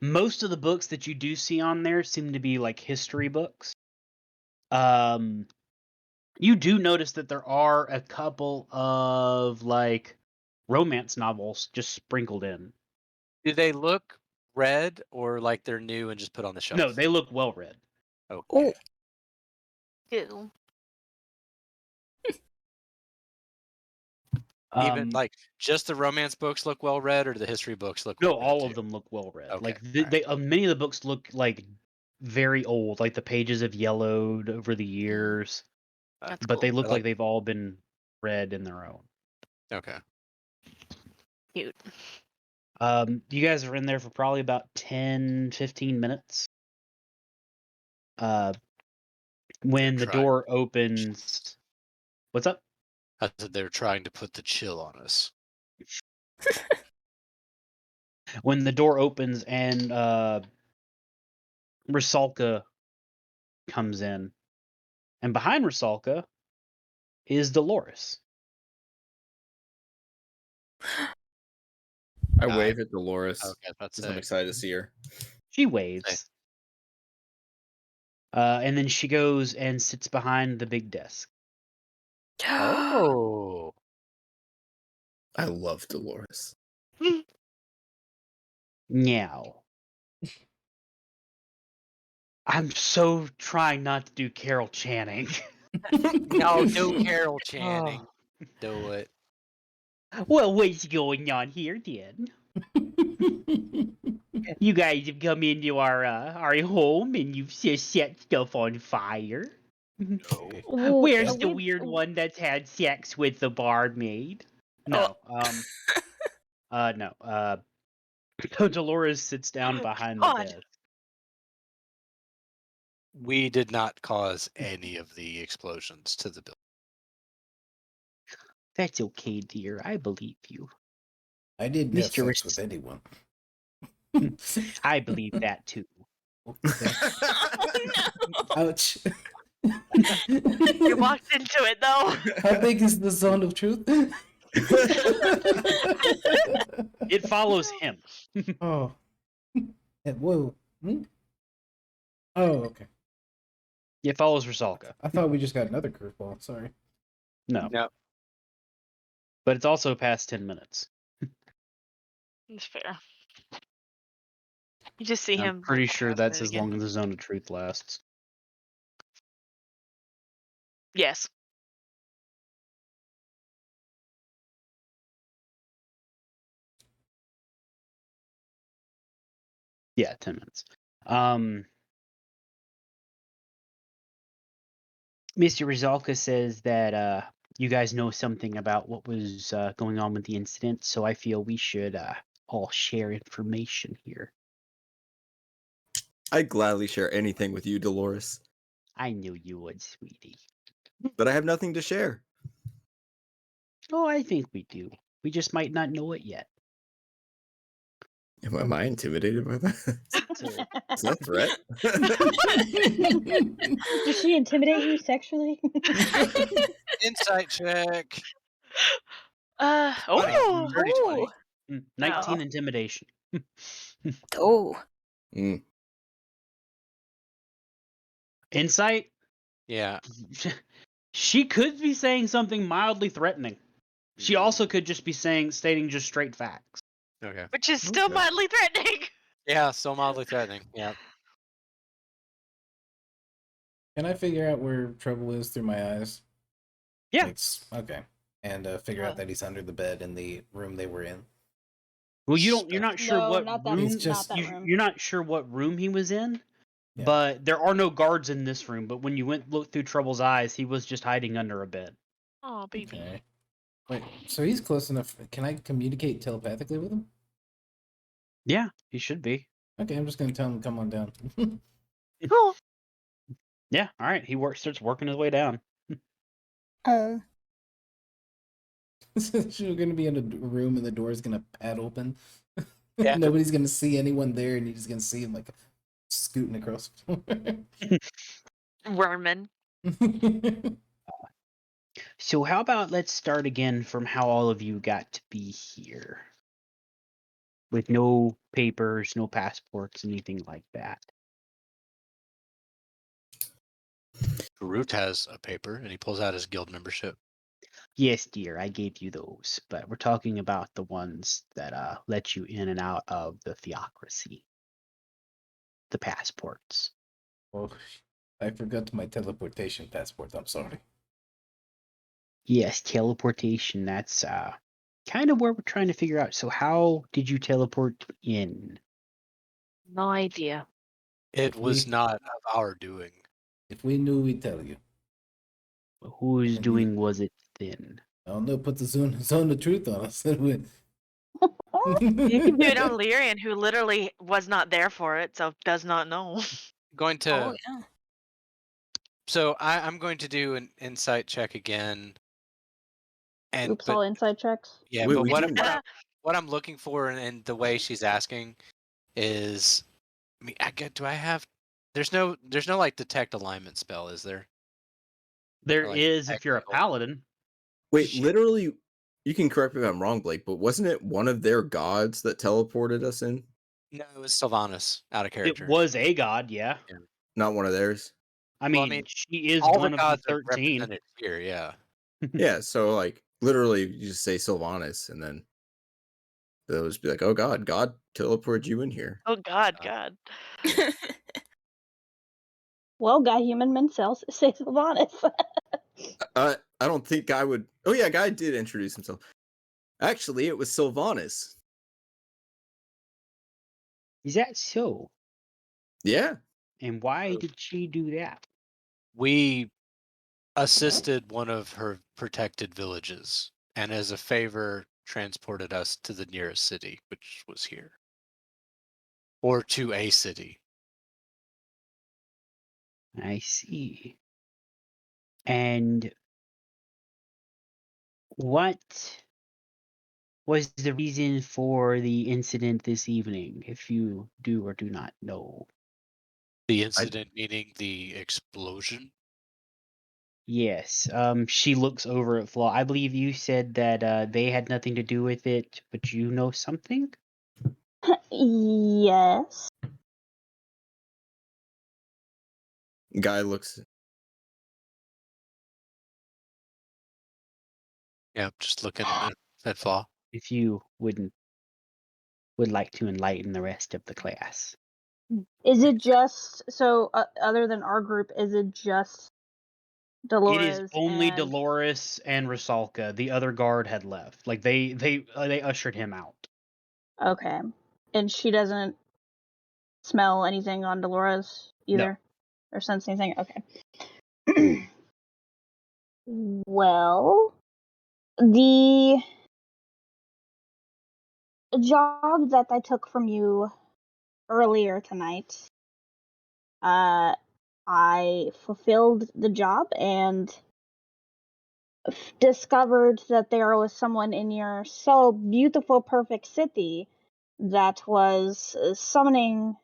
Most of the books that you do see on there seem to be like history books. You do notice that there are a couple of like romance novels just sprinkled in. Do they look red or like they're new and just put on the shelf? No, they look well read. Okay. Oh, Ew. Even like just the romance books look well read, or the history books look no, well read all too? of them look well read. Okay, Like alright. they many of the books look like very old, like the pages have yellowed over the years, That's but they cool. look I like like- they've all been read in their own. Okay. Cute. You guys are in there for probably about 10-15 minutes. When the trying. door opens, what's up? I said they're trying to put the chill on us. When the door opens and Rusalka comes in, and behind Rusalka is Dolores. I I- wave at Dolores Okay, I was about to because I'm say. excited to see her. She waves. And then she goes and sits behind the big desk. Oh. I love Dolores. Meow. I'm so trying not to do Carol Channing. No, do Carol Channing. Do it. Well, what's going on here, then? You guys have come into our home and you've just set stuff on fire. No. Where's Are the we- weird one that's had sex with the barmaid? No. No. Dolores sits down behind the God. desk. We did not cause any of the explosions to the building. That's okay, dear. I believe you. I didn't have Mr. sex with anyone. I believe that too. Okay. Ouch. You walked into it though. How big is the zone of truth? It follows him. Oh. Yeah, whoa. Hmm? Oh, okay. It follows Rusalka. I thought we just got another curveball. Sorry. No. No. But it's also past 10 minutes. It's fair. You just see him. I'm pretty look sure past that's it as again. long as the zone of truth lasts. Yes. Yeah, 10 minutes. Mr. Rizalka says that you guys know something about what was going on with the incident, so I feel we should all share information here. I'd gladly share anything with you, Dolores, I knew you would, sweetie. but I have nothing to share. Oh, I think we do. We just might not know it yet. Am I intimidated by that? So, Is that a threat? Does she intimidate you sexually? Insight check. Oh. Dirty 20. 19 No. intimidation. oh. Mm. Insight? Yeah. She could be saying something mildly threatening. She also could just be stating just straight facts. Okay. Which is still Okay. mildly threatening. Yeah, so mildly threatening. Yeah. Can I figure out where trouble is through my eyes? Yeah. Like, okay. And figure out that he's under the bed in the room they were in. Well, you're not sure No, what not that- room. It's just- not that room. You're not sure what room he was in, Yeah. but there are no guards in this room. But when you looked through Trouble's eyes, he was just hiding under a bed. Oh, baby. Okay. Wait, so he's close enough. Can I communicate telepathically with him? Yeah, he should be. Okay, I'm just gonna tell him to come on down. Oh. Yeah, all right. He starts working his way down. Oh. You're gonna be in a room and the door's gonna pad open. Yeah. Nobody's gonna see anyone there, and you're just gonna see him like scooting across. Worman. So how about let's start again from how all of you got to be here. With no papers, no passports, anything like that. Karut has a paper, and he pulls out his guild membership. Yes, dear, I gave you those, but we're talking about the ones that let you in and out of the theocracy. The passports. Oh, I forgot my teleportation passport. I'm sorry. Yes, teleportation, that's kind of where we're trying to figure out. So how did you teleport in? No idea. It If was we- not of our doing. If we knew, we'd tell you. Whose And doing was it then? I don't know. Put the zone of truth on us. You can do it on Lyrian, who literally was not there for it, so does not know. Going to. Oh yeah. So I'm going to do an insight check again. And Oops, all inside checks. yeah, Wait, but we what, didn't- what I'm looking for and the way she's asking is, I mean, do I have? There's no like detect alignment spell, is there? There Or, like, is if you're a technical- paladin. Wait, Shit. literally, you can correct me if I'm wrong, Blake, but wasn't it one of their gods that teleported us in? No, it was Sylvanas out of character. It was a god, yeah. Not one of theirs. I Well, I mean, mean, she is all one the of the gods are 13. represented here. Yeah. Yeah, so like literally you just say Sylvanas and then they'll just be like, oh God teleported you in here. Oh God, God. Well, Guy Human cells say Sylvanas. I don't think Guy would. Oh yeah, Guy did introduce himself. Actually, it was Sylvanas. Is that so? Yeah. And why did she do that? We assisted one of her protected villages, and as a favor, transported us to the nearest city, which was here, or to a city. I see. And what was the reason for the incident this evening, if you do or do not know? The incident meaning the explosion. Yes. She looks over at Flaw. I believe you said that they had nothing to do with it, but you know something? Yes. Guy looks. Yeah, just looking at Flaw. If you would like to enlighten the rest of the class. Is it just so? Other than our group, is it just Dolores? It is only and... Dolores and Rusalka. The other guard had left. Like they ushered him out. Okay, and she doesn't smell anything on Dolores either, or sense anything. Okay. Well, the job that I took from you earlier tonight, I fulfilled the job and discovered that there was someone in your so beautiful, perfect city that was summoning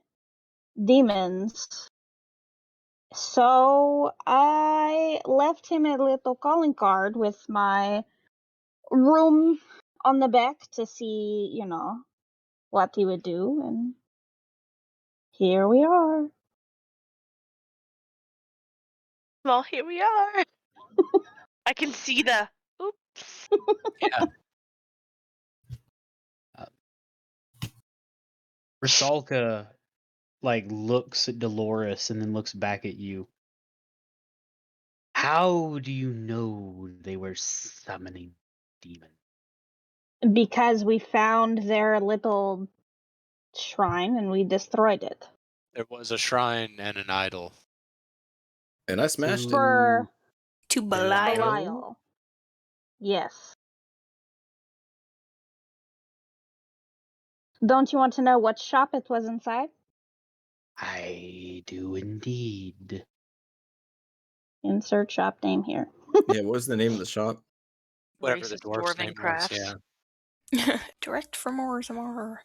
demons. So I left him a little calling card with my room on the back to see, what he would do, and here we are. Well, here we are. I can see the oops. Yeah. Rusalka looks at Dolores and then looks back at you. How do you know they were summoning demons? Because we found their little shrine and we destroyed it. There was a shrine and an idol. And I smashed it. For To Belial. Belial. Yes. Don't you want to know what shop it was inside? I do indeed. Insert shop name here. Yeah, what was the name of the shop? Whatever the Racist dwarf's dwarven name was, crafts. yeah. Direct from Orzammar.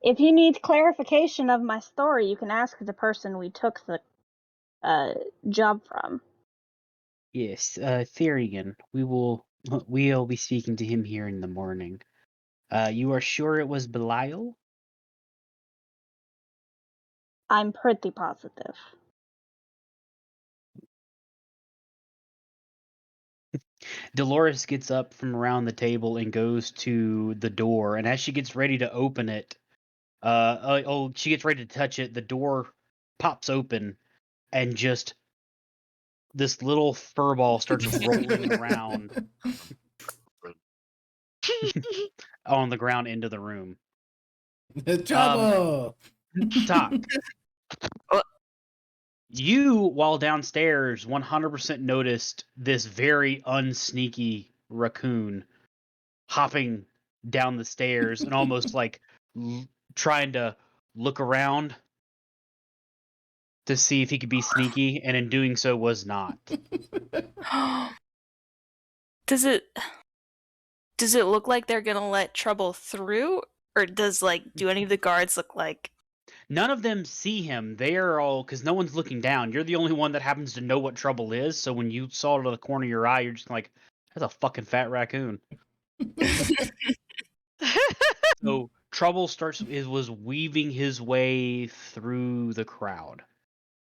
If you need clarification of my story, you can ask the person we took the job from. Yes, Therian. We'll be speaking to him here in the morning. You are sure it was Belial? I'm pretty positive. Dolores gets up from around the table and goes to the door, and as she gets ready to open it, she gets ready to touch it, the door pops open, and just this little furball starts rolling around on the ground into the room. Trouble. Talk. What? You, while downstairs, 100% noticed this very unsneaky raccoon hopping down the stairs and almost like trying to look around to see if he could be sneaky, and in doing so was not. Does it look like they're gonna let Trouble through, or do any of the guards look like? None of them see him. They are all, because no one's looking down. You're the only one that happens to know what Trouble is, so when you saw it out of the corner of your eye, you're just like, that's a fucking fat raccoon. So Trouble was weaving his way through the crowd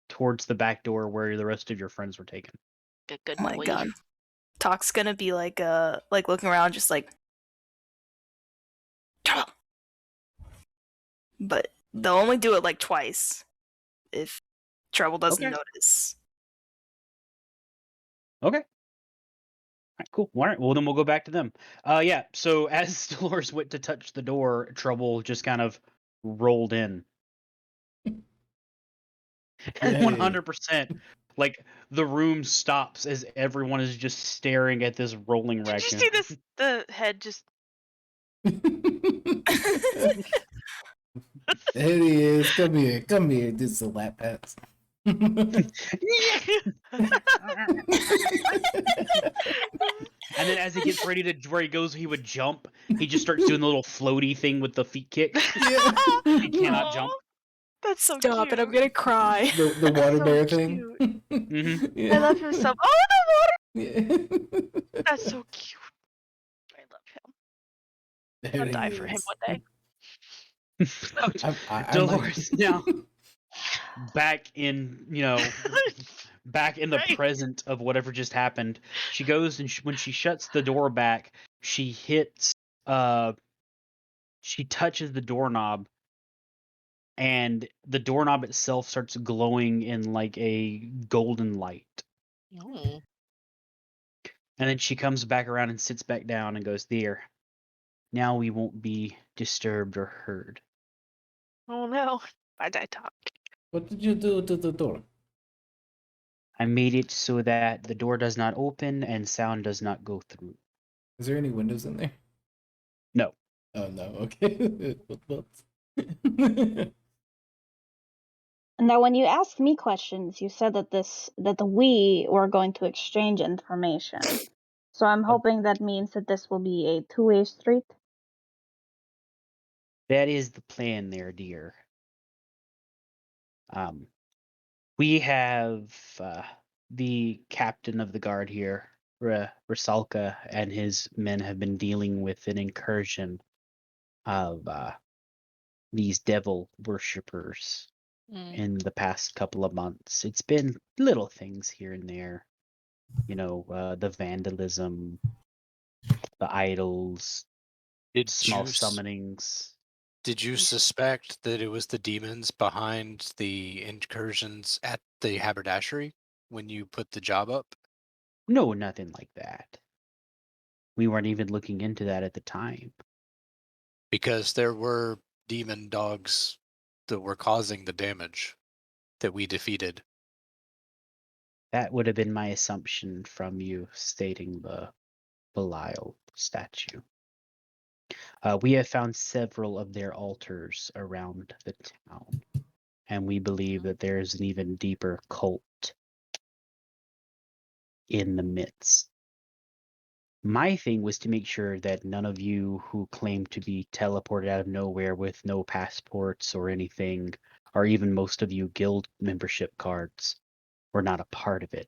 towards the back door where the rest of your friends were taken. Good Oh my boy. god. Talk's gonna be like looking around just like Trouble. But they'll only do it like twice if Trouble doesn't Okay. notice. Okay. All right, cool. All right. Well, then we'll go back to them. Yeah. So as Dolores went to touch the door, Trouble just kind of rolled in. And Hey. 100%, like the room stops as everyone is just staring at this rolling Did raccoon. you see this? The head just. There he is. Come here. Come here. This is a lap pants. And then as he gets ready to where he goes, he would jump. He just starts doing the little floaty thing with the feet kick. Yeah. He cannot Aw, jump. That's so Stop cute. it! I'm gonna cry. The water So bear thing. Mhm. Yeah. I love him so. Oh, the water! Yeah. That's so cute. I love him. There I'll he die for him is. one day. I Dolores might. now back in, back in the Right. present of whatever just happened. She goes and when she shuts the door back, she hits, she touches the doorknob, and the doorknob itself starts glowing in like a golden light. Oh. And then she comes back around and sits back down and goes, "There. Now we won't be disturbed or heard." Oh no. Why'd I talk? What did you do to the door? I made it so that the door does not open and sound does not go through. Is there any windows in there? No. Oh no. Okay. What? Now, when you asked me questions, you said that we were going to exchange information. So I'm hoping that means that this will be a two-way street. That is the plan there, dear. We have the captain of the guard here, Rasalka, and his men have been dealing with an incursion of these devil worshippers in the past couple of months. It's been little things here and there, the vandalism, the idols, Did small you summonings. did you suspect that it was the demons behind the incursions at the haberdashery when you put the job up? No, nothing like that. We weren't even looking into that at the time. Because there were demon dogs that were causing the damage that we defeated. That would have been my assumption from you stating the Belial statue. We have found several of their altars around the town, and we believe that there is an even deeper cult in the midst. My thing was to make sure that none of you who claim to be teleported out of nowhere with no passports or anything, or even most of you guild membership cards, were not a part of it.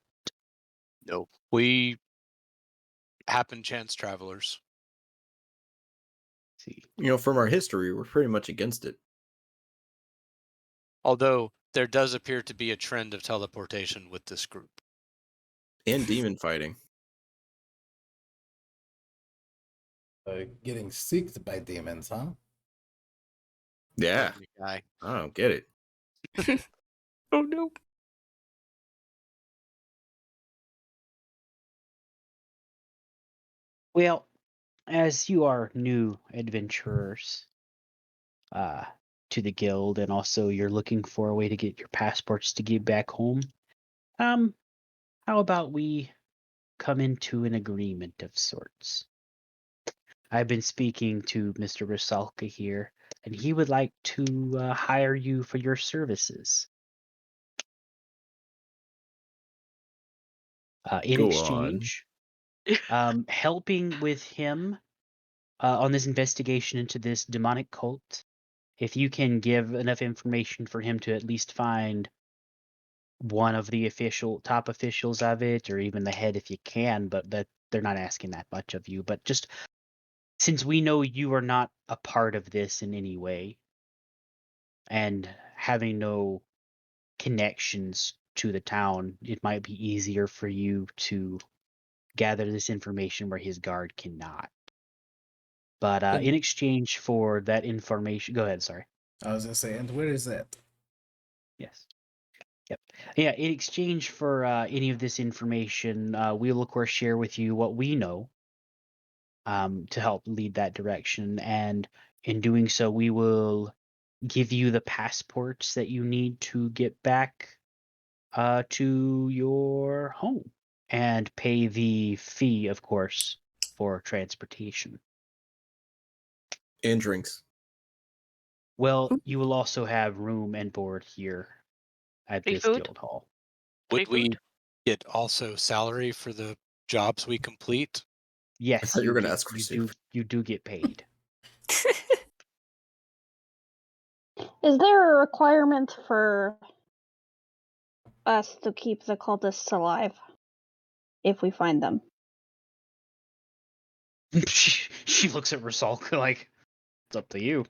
No, we happen chance travelers. See, From our history, we're pretty much against it. Although there does appear to be a trend of teleportation with this group. And demon fighting. Getting seeked by demons, huh? Yeah. Lonely guy. I don't get it. Oh no. well, as you are new adventurers to the guild, and also you're looking for a way to get your passports to get back home, how about we come into an agreement of sorts? I've been speaking to Mr. Rusalka here, and he would like to hire you for your services. In Go exchange, helping with him on this investigation into this demonic cult, if you can give enough information for him to at least find one of the top officials of it, or even the head if you can, but that they're not asking that much of you. But just since we know you are not a part of this in any way, and having no connections to the town, it might be easier for you to gather this information where his guard cannot. But And in exchange for that information, go ahead. Sorry. I was gonna say, and where is that? Yes. Yep. Yeah. In exchange for any of this information, we'll of course share with you what we know to help lead that direction, and in doing so, we will give you the passports that you need to get back to your home, and pay the fee, of course, for transportation. And drinks. Well, you will also have room and board here at Free this food? guild hall. Would Free we food? get also salary for the jobs we complete? I Yes, thought you you were going to get ask for you soup. do you do get paid. Is there a requirement for us to keep the cultists alive if we find them? she looks at Rusalka like, it's up to you.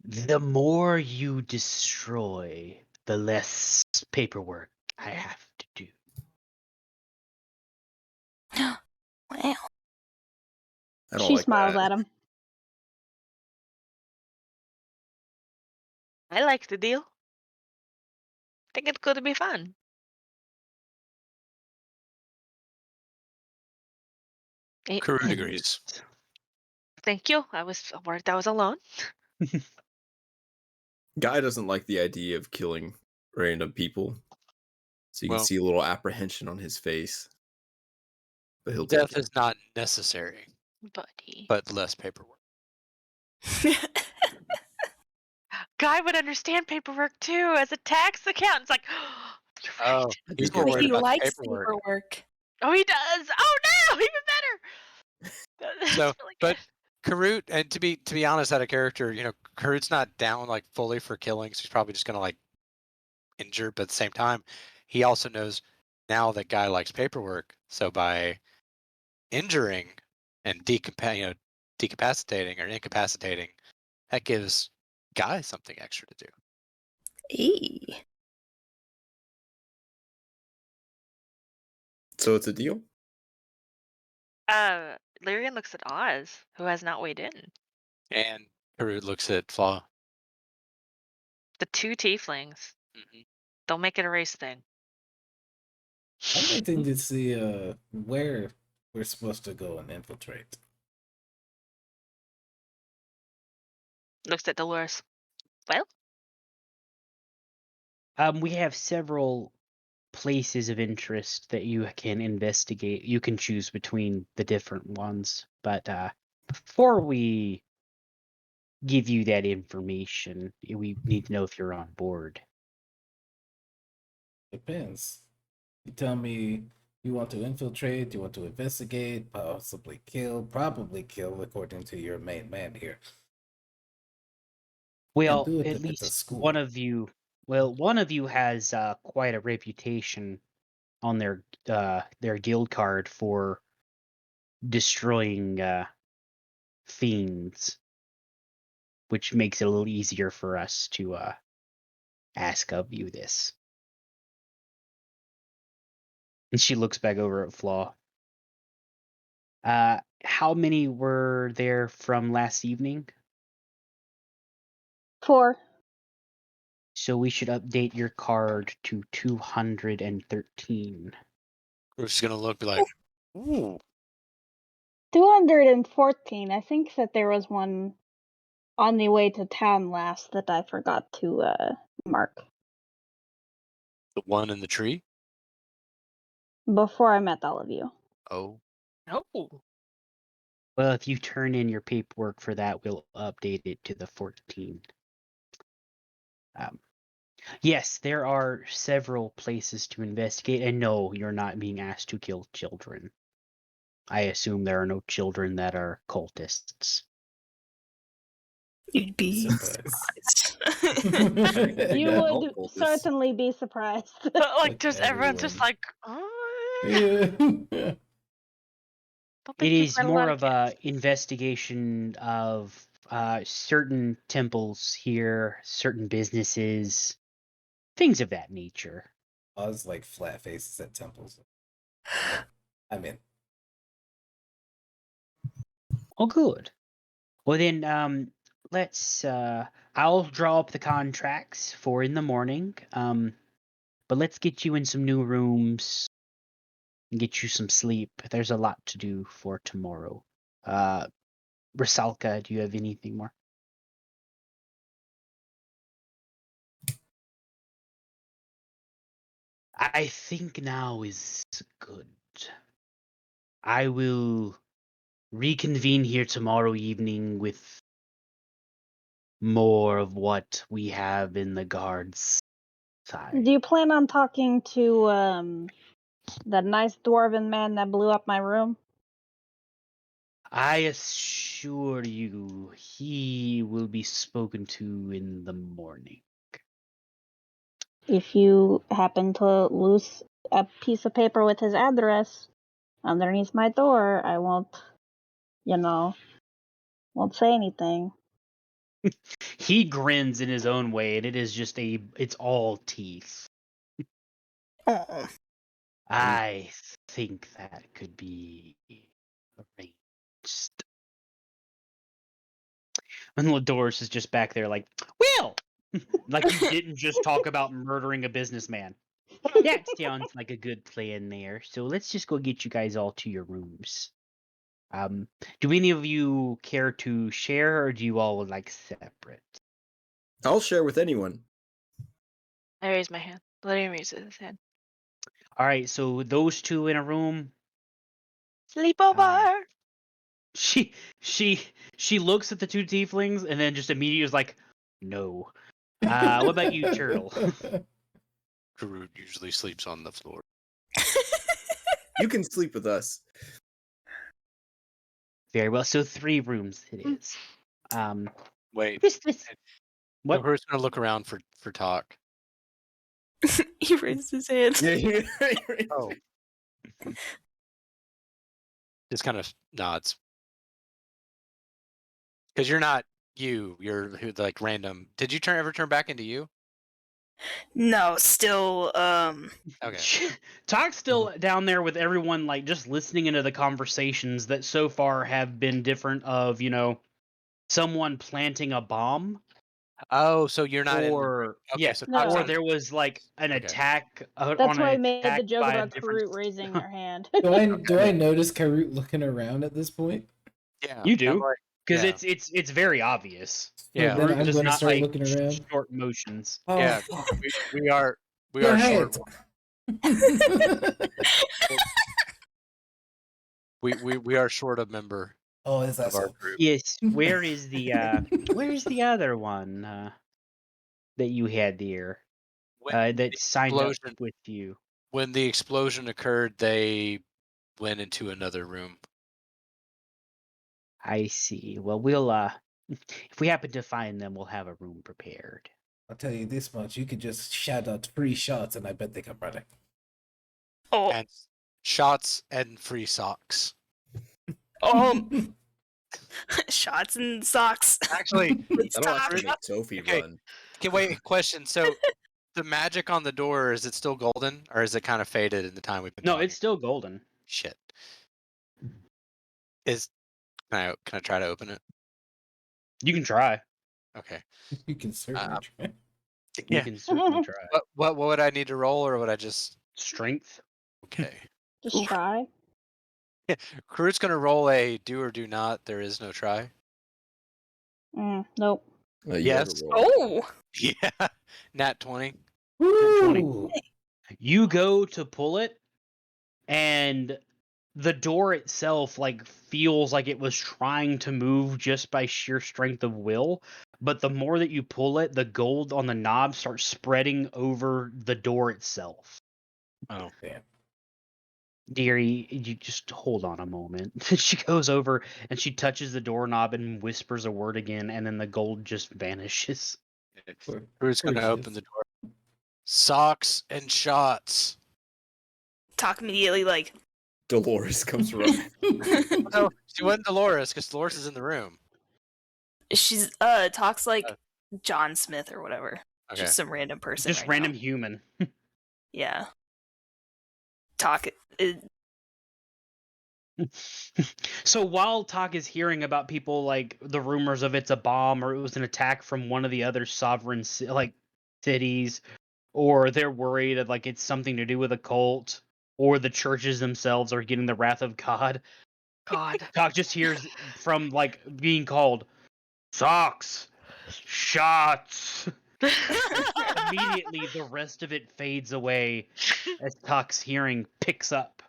The more you destroy, the less paperwork I have to do. Wow. I don't She like smiles that. at him. I like the deal. Think it's going to be fun. Karut agrees. Thank you. I was worried I was alone. Guy doesn't like the idea of killing random people. So you can Well, see a little apprehension on his face. But he'll take death it. is not necessary, Buddy. but less paperwork. Guy would understand paperwork too as a tax accountant. It's like, you're right. Oh, I he's do more get But worried he that. about the likes paperwork. paperwork. Oh, he does. Oh no, even better. That's So, really but good. Karut, and to be honest, out of character, Karut's not down like fully for killing, so he's probably just gonna like injure. But at the same time, he also knows now that Guy likes paperwork. So by injuring and decapacitating or incapacitating, that gives Guy something extra to do. Eee. So it's a deal? Lyrian looks at Oz, who has not weighed in. And Karut looks at Flaw. The two tieflings. Mm-hmm. Don't make it a race thing. I'm waiting to see where we're supposed to go and infiltrate. Looks at Dolores. Well, We have several places of interest that you can investigate. You can choose between the different ones, but before we give you that information, we need to know if you're on board. Depends. You tell me you want to infiltrate, you want to investigate, possibly kill, probably kill, according to your main man here. And Well, do it at if it's a least school. one of you has quite a reputation on their guild card for destroying fiends, which makes it a little easier for us to ask of you this. And she looks back over at Flaw. How many were there from last evening? 4. So we should update your card to 213. Groot's gonna look, be like, "Ooh, 214. I think that there was one on the way to town last that I forgot to mark the one in the tree." before I met all of you. Oh, Oh. Well, if you turn in your paperwork for that, we'll update it to the 14. Yes, there are several places to investigate, and no, you're not being asked to kill children. I assume there are no children that are cultists. You'd be Surprise. surprised. You Yeah, would all cultists. certainly be surprised. But like, Like just everyone's just everyone. like, oh. Yeah. Don't It think you is find a lot more of of a investigation of certain temples here, certain businesses, things of that nature. Oz like flat faces at temples. I'm in. Oh, good. Well then, let's. I'll draw up the contracts for in the morning. But let's get you in some new rooms and get you some sleep. There's a lot to do for tomorrow. Rusalka, do you have anything more? I think now is good. I will reconvene here tomorrow evening with more of what we have in the guards side. Do you plan on talking to that nice dwarven man that blew up my room? I assure you, he will be spoken to in the morning. If you happen to lose a piece of paper with his address underneath my door, I won't, won't say anything. He grins in his own way, and it is just it's all teeth. Oh. I think that could be arranged. And Ladorus is just back there like, Will! Like you didn't just talk about murdering a businessman. That sounds like a good plan there. So let's just go get you guys all to your rooms. Do any of you care to share, or do you all would like separate? I'll share with anyone. I raise my hand. Let him raise his hand. All right, so those two in a room. Sleepover. She she looks at the two tieflings and then just immediately is like, no. What about you, Turtle? Groot usually sleeps on the floor. You can sleep with us. Very well. So 3 rooms it is. Wait, This so what? Groot's gonna look around for talk. He raised his hand. Yeah, Oh, just kind of nods. Because you're not you. You're like random. Did you ever turn back into you? No, still, Okay. Talk's still down there with everyone, like just listening into the conversations that so far have been different. Of someone planting a bomb, Oh, so you're not in the room. or Okay, yes, so No. Talk's or on. there was like an Okay. attack That's on why I an made the attack joke by a about different. Karut raising their hand. Do I notice Karut looking around at this point? Yeah. You I'm do, like, because yeah. it's very obvious. So Yeah. then Karut I'm does going to not start like looking around. short motions. Oh, Yeah. fuck. We are You're short. right. We are short a member Oh, is that of our so? group. Yes. Where's the other one that you had there When the that signed up explosion with you? When the explosion occurred, they went into another room. I see. Well, we'll if we happen to find them, we'll have a room prepared. I'll tell you this much: you could just shout out free shots, and I bet they come running. Oh, And shots and free socks. shots and socks. Actually, It's That'll Talk. actually make Sophie Okay. run. okay, wait, question. So the magic on the door, is it still golden? Or is it kind of faded in the time we've been No, talking? it's still golden. Shit. Can I try to open it? You can try. Okay. You can certainly try. You Yeah. can certainly try. What would I need to roll, or would I just Strength. okay? Just try. Crew's gonna roll a do or do not. There is no try. Nope. You Yes. gotta roll. Oh, Yeah. Nat 20. Woo! You go to pull it, and the door itself like feels like it was trying to move just by sheer strength of will. But the more that you pull it, the gold on the knob starts spreading over the door itself. Oh. Damn. Dearie, you just hold on a moment. She goes over and she touches the doorknob and whispers a word again, and then the gold just vanishes. Crew's gonna open the door. Socks and shots. Talk immediately like, Dolores comes running. No, she wasn't Dolores because Dolores is in the room. she's talks like Uh. John Smith or whatever. Okay. Just some random person. Just right random now. human. Yeah. Talk. So while Talk is hearing about people like the rumors of it's a bomb or it was an attack from one of the other sovereign cities, or they're worried that like it's something to do with a cult, or the churches themselves are getting the wrath of God, God. Talk just hears from like being called socks, shots. Immediately, the rest of it fades away as Talk's hearing picks up.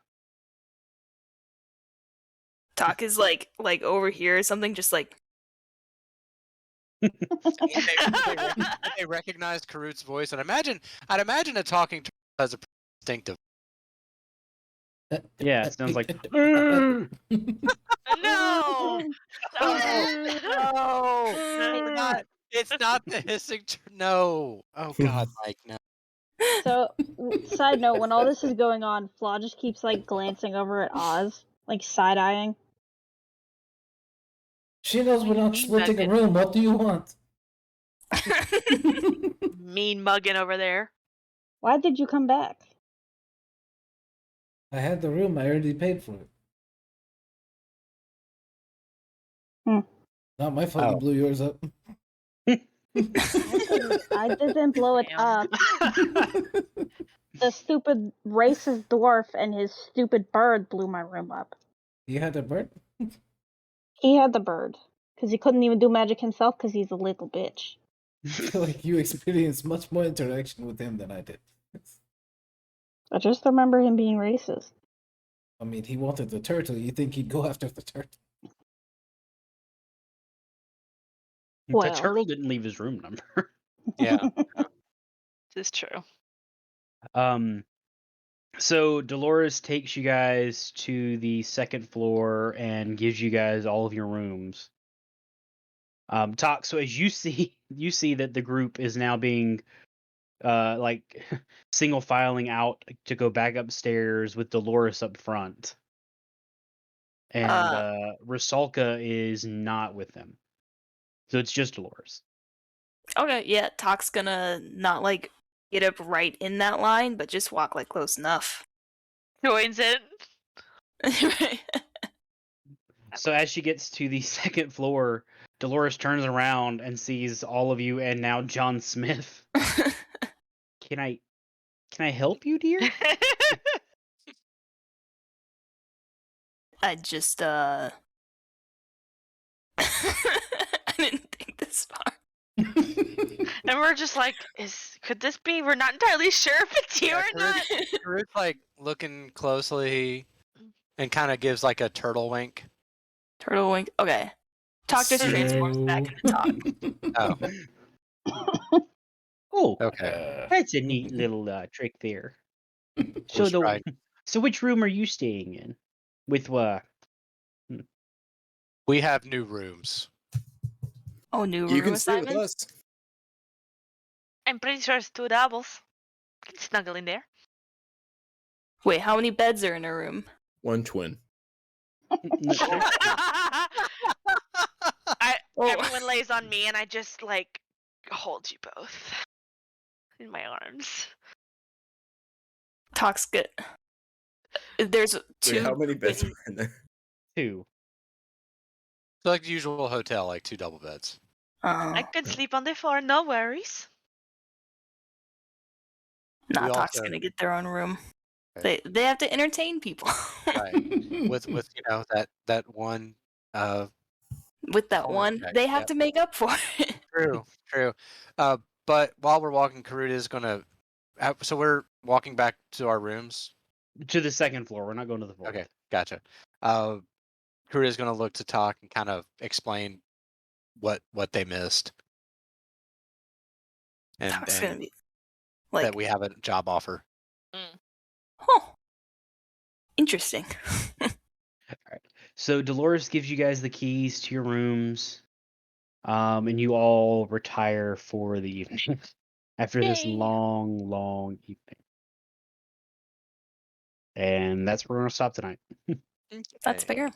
Talk is like over here or something, just like They recognized Karut's voice, and I'd imagine a talking to has a distinctive. Yeah, it sounds like. No. No, it's not the hissing. No. Oh God, Mike. No. So, side note, when all this is going on, Flaw just keeps like glancing over at Oz, like side eyeing. She knows we're not Mean splitting a nugget. room. What do you want? Mean mugging over there. Why did you come back? I had the room. I already paid for it. Not my fault you Oh. blew yours up. I didn't blow it Damn. up. The stupid racist dwarf and his stupid bird blew my room up. You had a bird? He had the bird. Because he couldn't even do magic himself because he's a little bitch. I feel like you experienced much more interaction with him than I did. I just remember him being racist. I mean, he wanted the turtle. You think he'd go after the turtle? The Well. turtle didn't leave his room number. Yeah. This is true. So Dolores takes you guys to the second floor and gives you guys all of your rooms. Talk. So as you see that the group is now being, like, single filing out to go back upstairs with Dolores up front, and Rusalka is not with them. So it's just Dolores. okay, yeah. Talk's gonna not like get up right in that line, but just walk like close enough. Joins it. So as she gets to the second floor, Dolores turns around and sees all of you and now John Smith. Can I help you, dear? I just I didn't think this far. And we're just like, could this be? We're not entirely sure if it's you Yeah, or not. Karut's like looking closely and kind of gives like a turtle wink. Turtle wink. Okay. Talk just transforms back into Talk. Oh. Oh, Okay. that's a neat little trick there. So Horse ride. so which room are you staying in? With We have new rooms. Oh, new You room can stay with assignment? us. I'm pretty sure it's 2 doubles. Can snuggle in there. Wait, how many beds are in a room? One twin. Oh. Everyone lays on me, and I just like hold you both in my arms. Talks good. There's two. Wait, how many beds twin- are in there? 2. So like the usual hotel, like 2 double beds. I Oh, can sleep on the floor, no worries. nah, We Talk's also- gonna get their own room. Okay. They have to entertain people. Right. With that one With that corner one, check, they have yeah. to make up for it. True. But while we're walking, Karut is gonna. So we're walking back to our rooms. To the second floor. We're not going to the fourth. Okay, gotcha. Karut is gonna look to Talk and kind of explain what they missed, and Talk's gonna be like, that we have a job offer. huh, interesting. So Dolores gives you guys the keys to your rooms, and you all retire for the evening after this Yay. long evening. And that's where we're gonna stop tonight. That's Okay. fair.